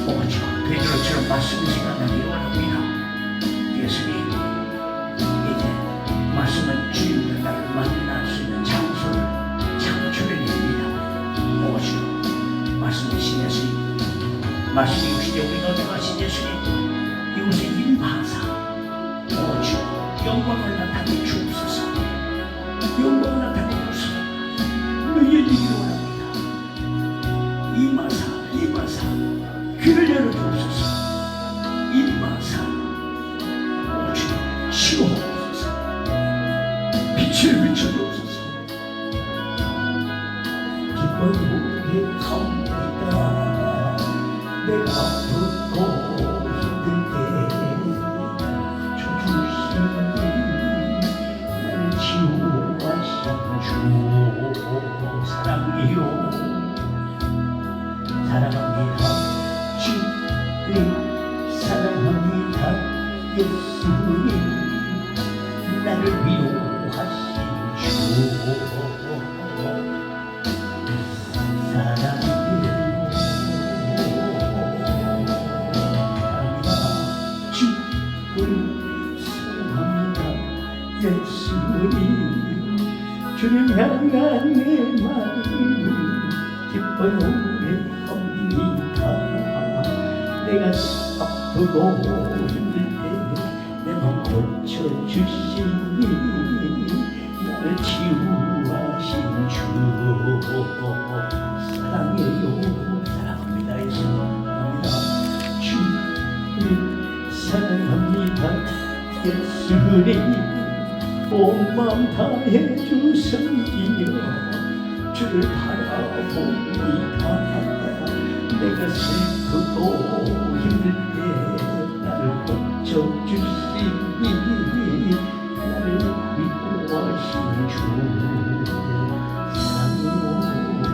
A: 오 주여 베드로처럼 말씀 생각나기를 원합니다. 예수님 이제 말씀은 주님과 나를 만날 수 있는 장소를 창출해냅니다. 오주여 말씀이신 예수님 말씀이 오시되 우리가 어디가신 예수님 이곳에 임하사 오주여 영광을 나타내 주옵소서. 영광을 나타내 주옵소서. 너희의 일을 원합니다. 임하사 임하사 귀를 열어주옵소서. 임하사 오주여 치유하옵소서. 빛을 비춰주옵소서. 기뻐하게 합니다. 내가 아프고 힘들 때 주주시니 나를 치유하신 주 사랑이요 사랑합니다. 주님 사랑합니다. 예수님 나를 위로하신 주 사랑합니다. 주님 사랑합니다. 예수님 주님 향한 내 마음을 기뻐 노래합니다. 내가 아프고 힘들 때 내 맘 고쳐주시니 나를 치유하신 주 사랑해요. 사랑합니다. 예수 사랑합니다. 주님 사랑합니다. 예수님 온 마음 다해 주 섬기며 주를 바라봅니다. 내가 슬프고 힘들 때 나를 고쳐주시니 나를 위로하신 주 사랑해요.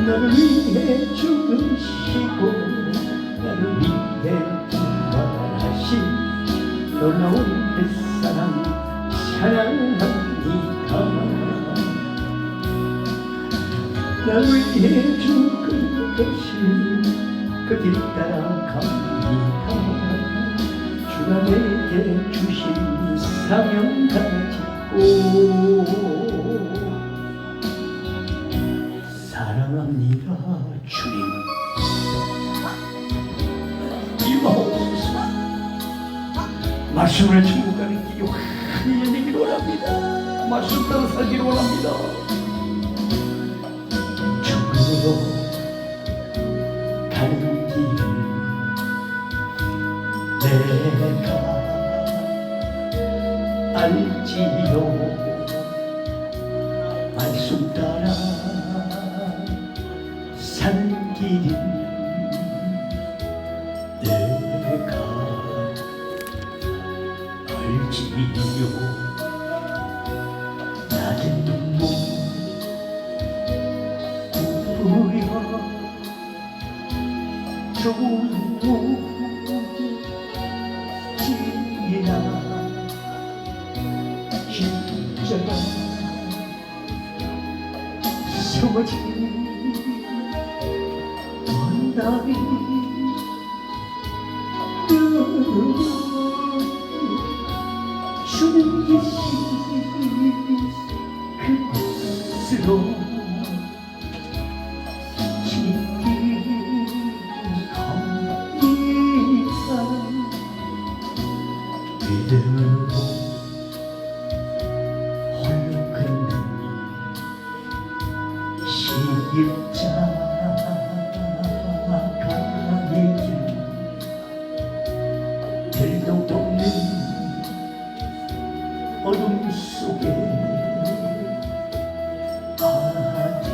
A: 나를 위해 죽으시고 나를 위해 부활하신 놀라운 그 사랑 사랑합니다. 나를 위해 죽으신 그 길 따라갑니다. 주가 내게 주신 사명 가지고 사랑합니다. 주님 말씀을 천국 가는 길이 환히 열리기를 원합니다. 말씀 따라 살기를 원합니다. 천국으로 가는 길을 내가 알지요. 말씀 따라 사는 길은 내가 알지요. 낮은 눈물 뿌려 좋은 지나 십자가 세워진 원다리 주는 계시 그곳으로 지기 겁니다. 믿음으로 홀로 걷는 십자가의 길 길도 없는 어둠 속에 아직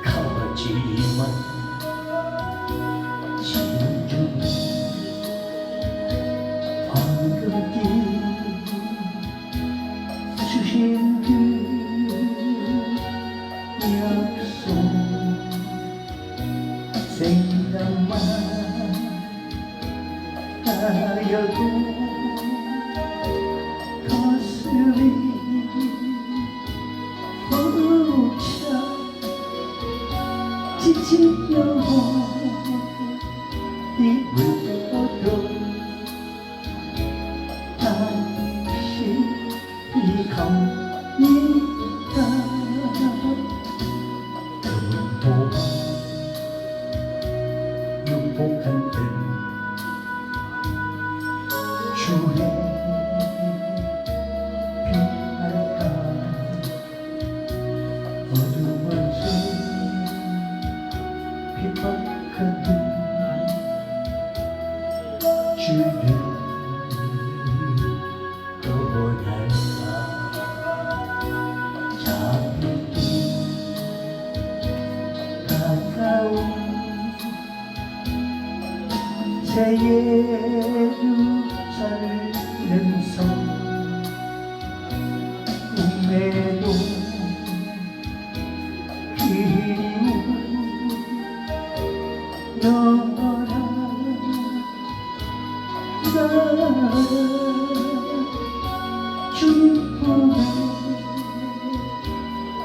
A: 가지만 진주 황금길 주신 그 약속 생각만 하여도 가슴이 벅차 지친 영혼이 울어도 당신이 갑니다. 행복한 듯 주의 평화가 어두운 속 핍박한 듯 주를 떠날까 잠기 가까운 새 예루살렘 성 꿈에도 그리운 너라 나라 주님 품에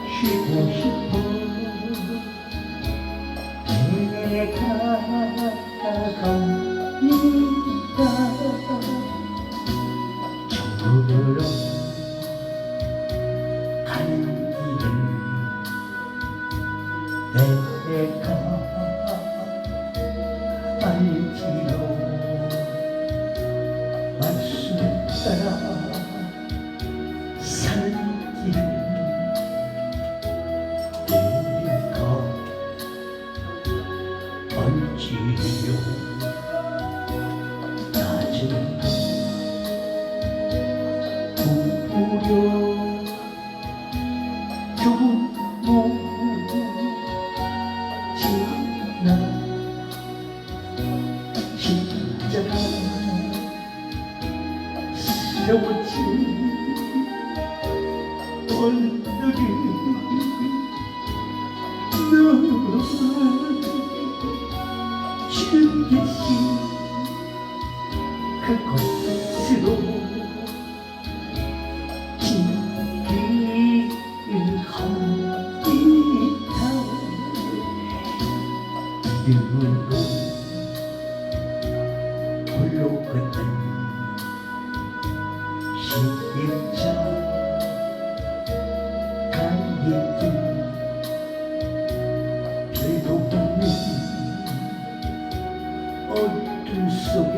A: 쉬고 싶어 내가 갑니다. 천국으로 가는 길은 내가 알지요. 말씀 따라 사는 길은 내가 알지요. 낮은 부부려 좋은 몸 지나 십자가 세워진 오늘이 너 주는 계신 그곳으로 지기를 합니다. 믿음으로 홀로 걷는 십자가의 길 별도 없는 어둠 속에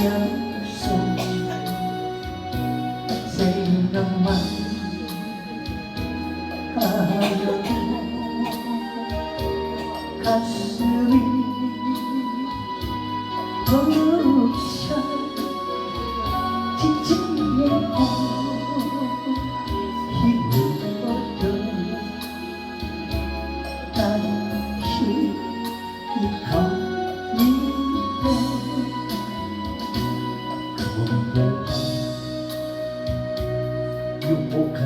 D: 약속 생각만 하여도 가슴이 벅차 지치고 힘을 얻어 다시 이 가운데 그분과 유복한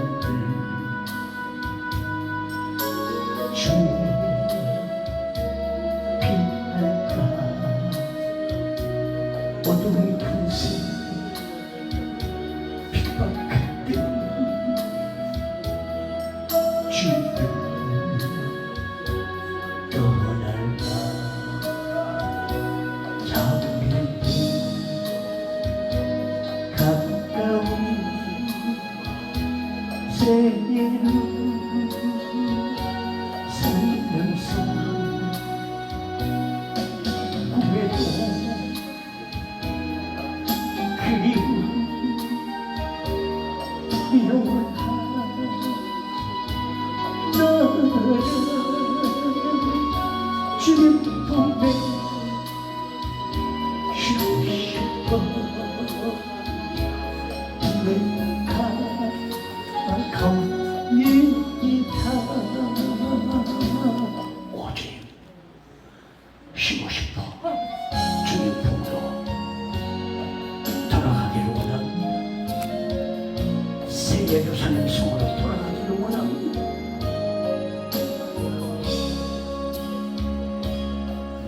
D: 주의 피할까 어둠의 큰새 핍박할 때 주를 떠날까 잡힌 가까운 새로 살면서 꿈에도 그리운 영원한 너를 주님 품에 쉬고 싶어 오직 쉬고 싶어 주님 품으로 돌아가기를 원합니다. 새 예루살렘 성으로 돌아가기를 원합니다.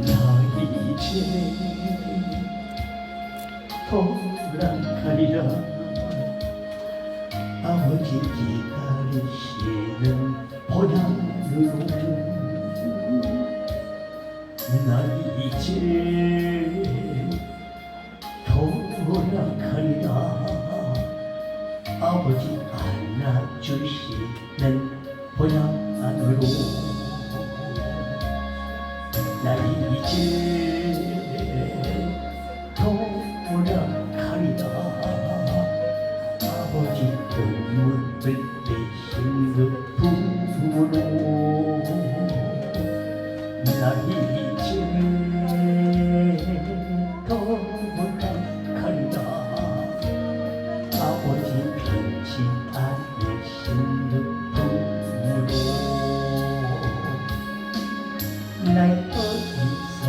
D: 나 이제 돌아가리라 아버지 기다리시는 본향으로 나 이제 돌아가리라 아버지 안아주시는 본향으로 나 이제 돌아가리라 아버지 눈물을 빼신 그 부모로 나 이제 돌아가리라 아버지 편치 않으신 그 부모로 날 어디서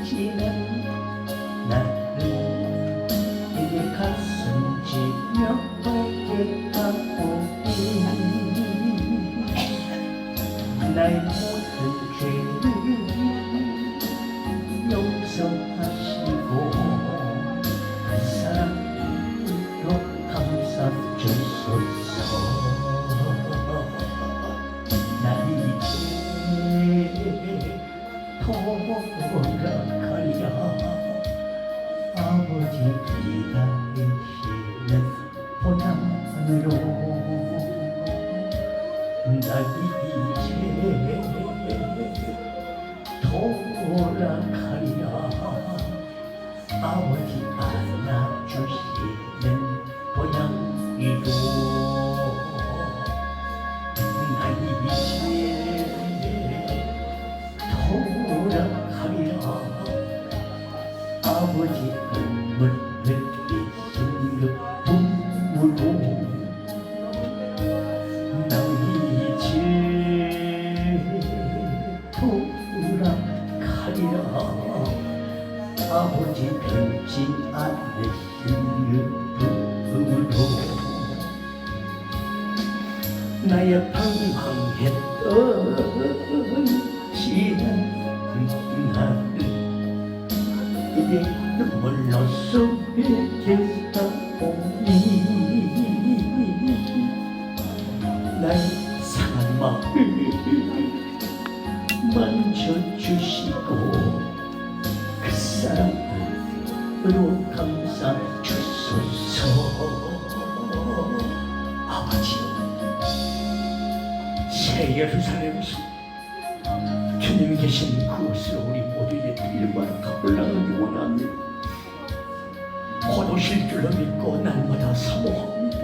D: 지난 나를 이제 가슴 지며 밝게 가보니 나의 모든 죄를 용서하시고 그 사랑으로 감싸주소서 나 이제 돌아가리라 아버지 기다리시는 본향으로 나 이제 돌아가리라 아버지 안아주시는 본향으로 나 이제 돌아가리라 아버지 눈물 흘리신 그 눈물로 나 이제 돌아가리라 아버지 변치 않으신 그 눈물로 나의 방황했던 지난 나를 이제 눈물로 숨기겠다 보니 나의 상한 마음을 만져주시고 그 사랑으로 감싸주소서 아버지여 새 예루살렘에서 주님 계신 그곳으로 우리 모두의 일만 올라가기 원합니다.
A: 원합니다. 곧 오실 줄로 믿고 날마다 사모합니다.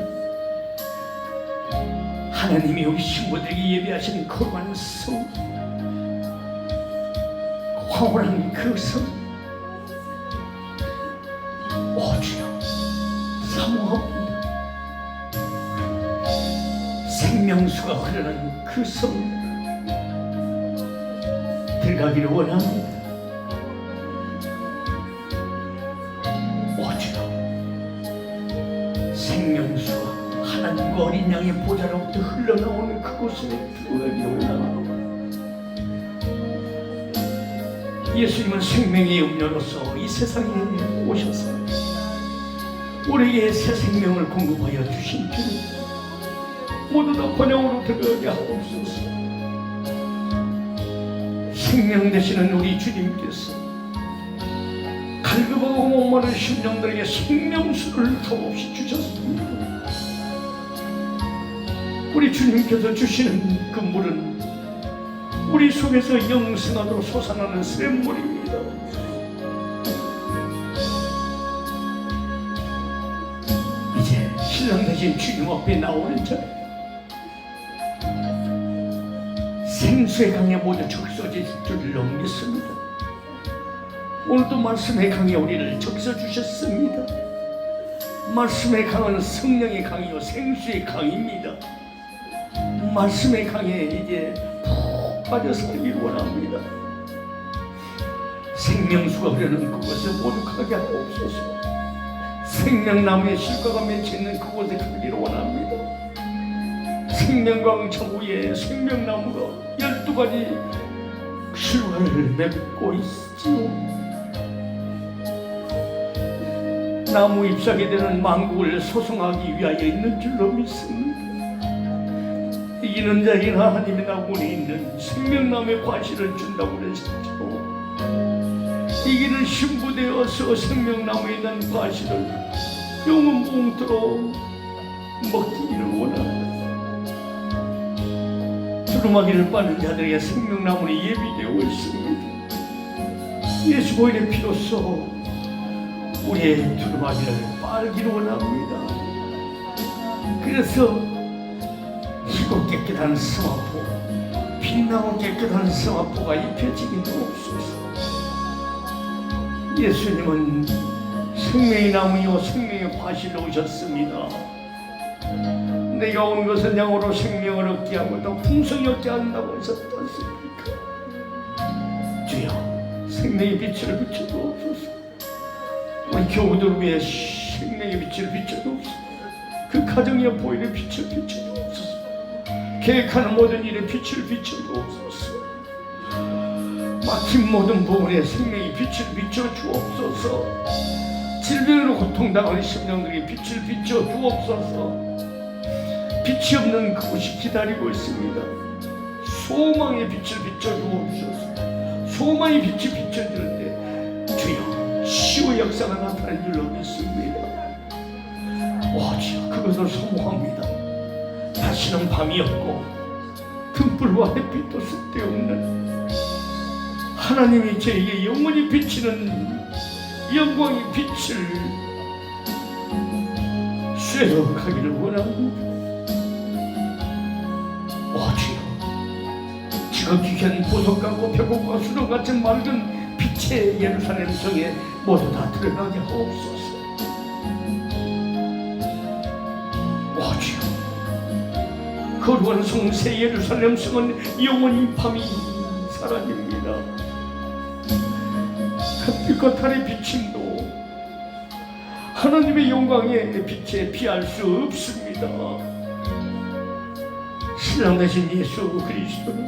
A: 하나님이 우리 신부들에게 예배하신 거룩한 성, 황홀한 그 성, 오 주여 사모합니다. 생명수가 흐르는 그 성 들어가기를 원합니다. 오 주여 생명수가 하나님과 어린 양의 보좌로부터 흘러나오는 그곳에 들어가기를 원합니다. 예수님은 생명의 음료로서 이 세상에 오셔서 우리에게 새 생명을 공급하여 주신 줄 모두 다 번영으로 들어가게 하옵소서. 생명 되시는 우리 주님께서 갈급하고 목마른 심령들에게 생명수를 값없이 주셨습니다. 우리 주님께서 주시는 그 물은 우리 속에서 영생하도록 솟아나는 샘물입니다. 이제 신랑 되신 주님 앞에 나오는 자들 생수의 강에 모두 적셔질 줄로 믿습니다. 오늘도 말씀의 강에 우리를 적셔 주셨습니다. 말씀의 강은 성령의 강이요 생수의 강입니다. 말씀의 강에 이제 푹 빠져 살기를 원합니다. 생명수가 흐르는 그곳에 모두 가게 하옵소서. 생명나무의 실과가 맺혀있는 그곳에 가기를 원합니다. 생명강 저구에 생명나무가 12가지 실과를 맺고 있지요. 나무 잎사귀 되는 만국을 소송하기 위하여 있는 줄로 믿습니다. 이기는 자에게는 하나님의 나무에 있는 생명나무의 과실을 준다고 그러셨죠. 이기는 신부되어서 생명나무에 있는 과실을 영원 봉투로 먹기를 원합니다. 두루마기를 빠는 자들에게 생명나무는 예비되어 있습니다. 예수 보혈의 피로써 우리의 두루마기를 빨기를 원합니다. 그래서 희고 깨끗한 스마포, 빛나고 깨끗한 스마포가 입혀지기도 없소서. 예수님은 생명의 나무요 생명의 과실로 오셨습니다. 내가 온 것은 양으로 생명을 얻게 하고 더 풍성히 얻게 한다고 하셨지 않습니까? 주여 생명의 빛을 비춰주옵소서. 우리 교우들 위해 생명의 빛을 비춰주옵소서. 그 가정의 보일의 빛을 비춰주옵소서. 계획하는 모든 일에 빛을 비춰주옵소서. 막힌 모든 부분에 생명의 빛을 비춰주옵소서. 질병으로 고통당하는 심령들에게 빛을 비춰주옵소서. 빛이 없는 그곳이 기다리고 있습니다. 소망의 빛을 비춰주옵소서. 소망의 빛이 비춰질 때 주여 치유의 역사가 나타날 줄로 믿습니다. 오 주여 그것을 소모합니다. 다시는 밤이 없고 등불과 햇빛도 쓸데없는 하나님이 저에게 영원히 비치는 영광의 빛을 쐬어 가기를 원합니다. 오 주여 지극히 현 보석과 곱혀곡과 수로 같은 맑은 빛의 예루살렘 성에 모두 다 들어가게 하옵소서. 오 주여 거룩한 성새 예루살렘 성은 영원히 밤이 사라집니다. 햇빛과 달의 비침도 하나님의 영광의 빛에 피할 수 없습니다. 신랑 되신 예수 그리스도는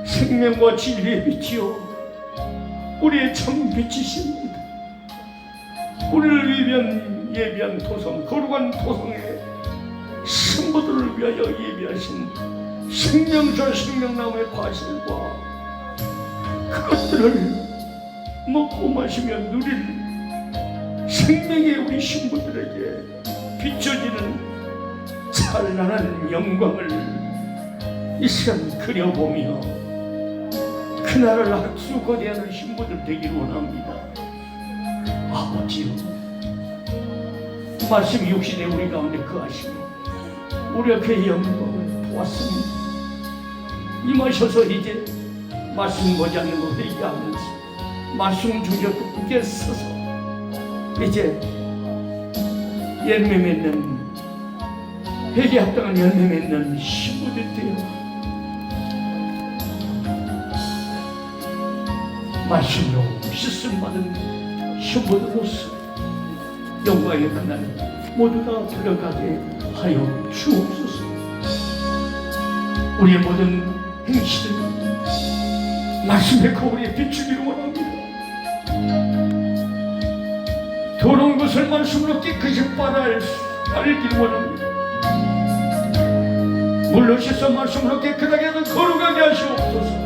A: 생명과 진리의 빛이요 우리의 참 빛이십니다. 우리를 위한 예비한 토성 거룩한 토성의 신부들을 위하여 예비하신 생명수 생명나무의 과실과 그것들을 먹고 마시며 누릴 생명의 우리 신부들에게 비춰지는 찬란한 영광을 이 시간 그려보며 그날을 학수고대하는 신부들 되기를 원합니다. 아버지요, 말씀이 육신에 우리 가운데 거하시며 우리가 그의 영광을 보았습니다. 임하셔서 이제 말씀 보지 않는 것 회개하면서 말씀 중에 굳게 서서 이제 열매 맺는, 회개 합당한 열매 맺는 신부들 되어 말씀으로 씻음 받은 신부들로서 영광의 그날 모두 다 들어가게 하여 주옵소서. 우리의 모든 행실을 말씀의 거울에 비추기를 원합니다. 더러운 것을 말씀으로 깨끗이 빨기를 원합니다. 물로 씻어 말씀으로 깨끗하게 하여 거룩하게 하시옵소서.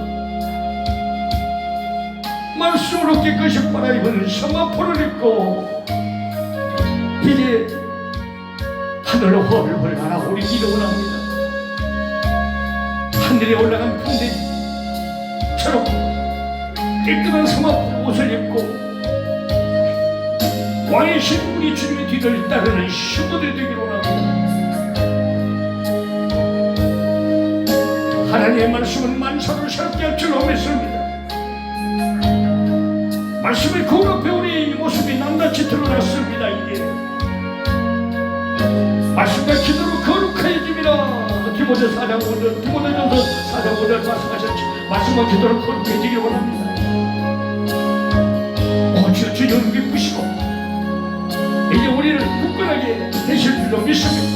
A: 말씀으로 깨끗이 빨아입은 서마포를 입고 이제 하늘로 훨훨 날아오르기를 원합니다. 하늘에 올라간 풍뎅이처럼 깨끗한 서마포 옷을 입고 왕이신 우리 주님의 뒤를 따르는 신부들 되기를 원합니다. 하나님의 말씀은 만사를 새롭게 할 줄로 믿습니다. 말씀의 거울 앞에 우리 모습이 낱낱이 드러났습니다. 이제 말씀과 기도로 거룩해짐이라. 디모데전서 4장 5절 말씀하셨죠. 말씀과 기도로 거룩해지길 원합니다. 오직 주님 기쁘시고 이제 우리를 굳건하게 되실 줄로 믿습니다.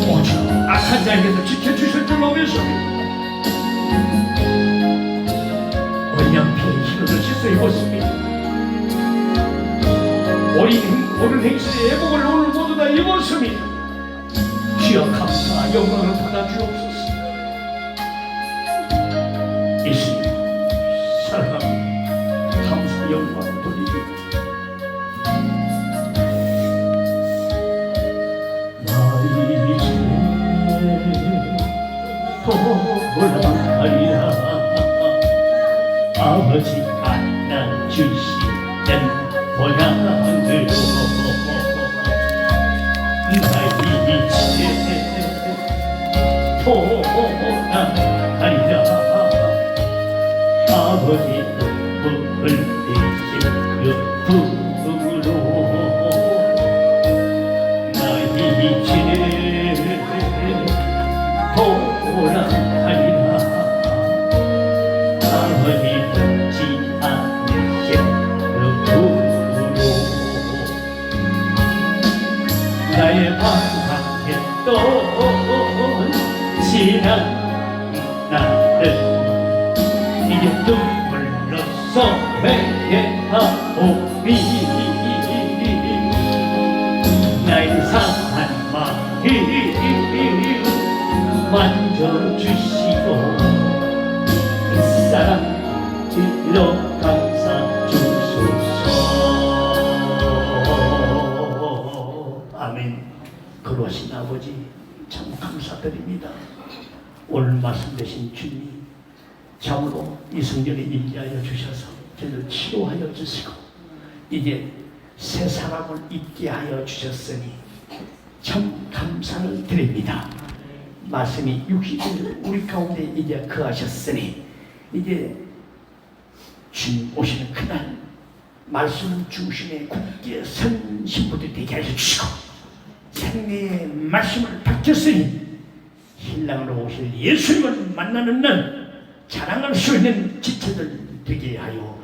A: 오직 악한 자에게도 지켜주실 줄로 믿습니다. 원양피의 흰옷을 씻어 입었습니다. 옳은 행실의 애복을 오늘 모두 다 입었습니다. 주여 감사 영광을 받아 주옵소서. 예수님 사랑합니다. 감사 영광을 돌리옵소서. 돌아가리라. 아버지 안아주시는 원앙으로 나 이제 돌아가리라. 아버지 눈물 흘리신 그 부흥으로 나 이제 돌아가리라. 아버지 듣지 않으신 그 부흥으로 나의 방황했던 지난 날은 이제 눈물로써 회개하오니 나의 상한 마음 만져주시고 그 사랑으로 감사 주소서. 아멘. 거룩하신 아버지 참 감사드립니다. 오늘 말씀되신 주님 참으로 이 성전에 임재하여 주셔서 저를 치료하여 주시고 이제 새 사람을 입게 하여 주셨으니 참 감사를 드립니다. 말씀이 육신을 우리 가운데 이제 거하셨으니 이제 주님 오시는 그날 말씀 중심에 굳게 선 신부들 되게 하여 주시고 생명의 말씀을 바쳤으니 신랑으로 오실 예수님을 만나는 날 자랑할 수 있는 지체들 되게 하여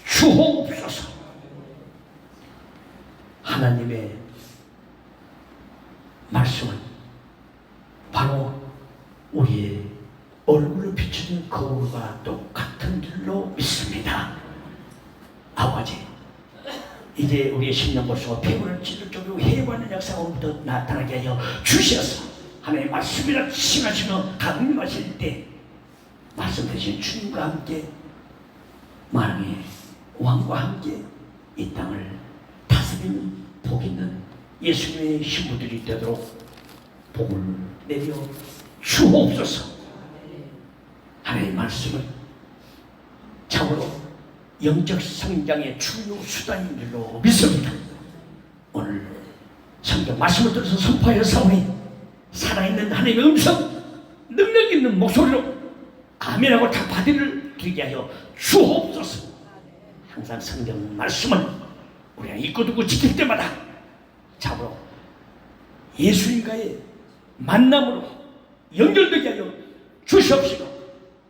A: 주옵소서. 하나님의 말씀은 바로 우리의 얼굴을 비추는 거울과 똑같은 줄로 믿습니다. 아버지 이제 우리의 심령 벌써 피부를 찌르고 해부하는 역사가 오늘부터 나타나게 하여 주셔서 하나님의 말씀이라 칭하시며 강림하실 때 말씀 대신 주님과 함께 만왕의 왕과 함께 이 땅을 다스리는 복 있는 예수님의 신부들이 되도록 복을 내려 주옵소서. 하나님의 말씀을 참으로 영적 성장의 중요 수단인 줄로 믿습니다. 오늘 성경 말씀을 들어서 선포하여 싸우니 살아있는 하나님의 음성, 능력 있는 목소리로 아멘하고 답하기를 드리게 하여 주옵소서. 항상 성경 말씀을 우리가 읽고 듣고 지킬 때마다 참으로 예수님과의 만남으로 연결되게 하여 주시옵시고,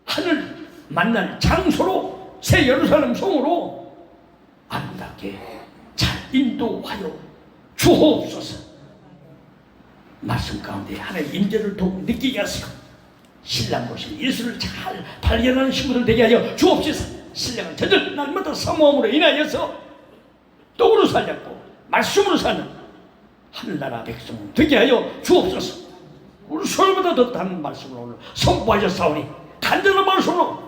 A: 하늘 만날 장소로 새 예루살렘 성으로 아름답게 잘 인도하여 주옵소서. 말씀 가운데 하나님의 임재를 더욱 느끼게 하시고 신랑 모신 예수를 잘 발견하는 신부들 되게 하여 주옵소서. 신랑은 저들 날마다 사모함으로 인하여서 떡으로 살렸고 말씀으로 사는 하늘나라 백성 되게 하여 주옵소서. 우리 소리보다 더 다른 말씀을 오늘 선포하셨사오니 간절한 말씀으로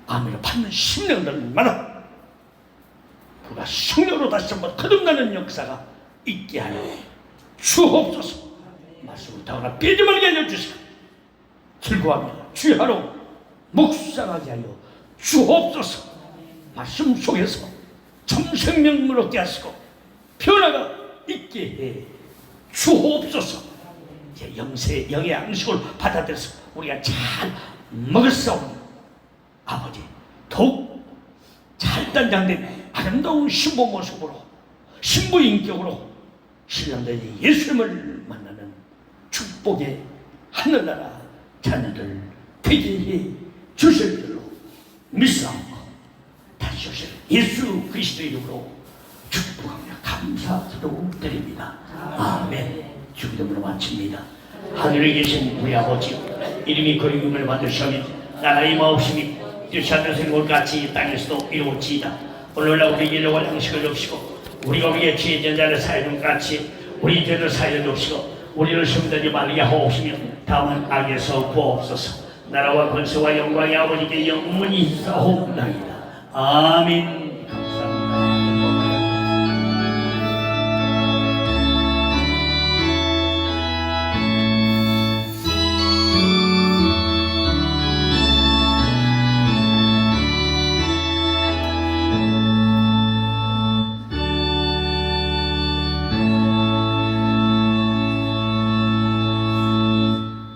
A: 아멘을 받는 심령들마다 그가 성령으로 다시 한번 거듭나는 역사가 있게 하여 주옵소서. 말씀을 다하나 빼지 말게 하여 주시고 즐거워하며 주하로 묵상하게 하여 주옵소서. 말씀 속에서 참 생명을 얻게 하시고 변화가 있게 해 주옵소서. 이제 영의 양식을 받아들여서 우리가 잘 먹었사오니 아버지 더욱 잘 단장된 아름다운 신부 모습으로 신부 인격으로 신랑들이 예수님을 만나는 축복의 하늘나라 자녀들 되게 해 주실 줄로 믿사옵고 다시 오실 예수 그리스도의 이름으로 축복하며 감사 기도드립니다. 아멘. 주기도문을 마칩니다. 하늘에 계신 우리 아버지, 이름이 거룩임을 받으시오며 나라가 임하옵시니 뜻이 하늘에서 것 같이 이 땅에서도 이루어지이다. 오늘날 우리에게 일용할 양식을 주시고 우리가 우리의 죄 지은 자를 사하여 준 같이 우리 죄를 사하여 주시고 우리를 시험되지 말게 하옵시며 다음은 악에서 구하옵소서. 나라와 권세와 영광이 아버지께 영원히 있사옵나이다. 아멘.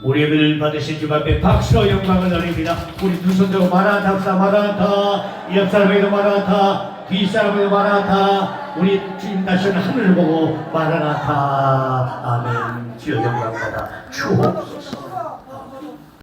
A: 우리 예배를 받으신 주 앞에 박수와 영광을 드립니다. 우리 두 손 들고 마라나타 마라나타, 이 옆사람에게도 마라나타, 뒷사람에게도 마라나타, 우리 주님 다시 하늘을 보고 마라나타. 아멘. 주여 영광 받아 주옵소서.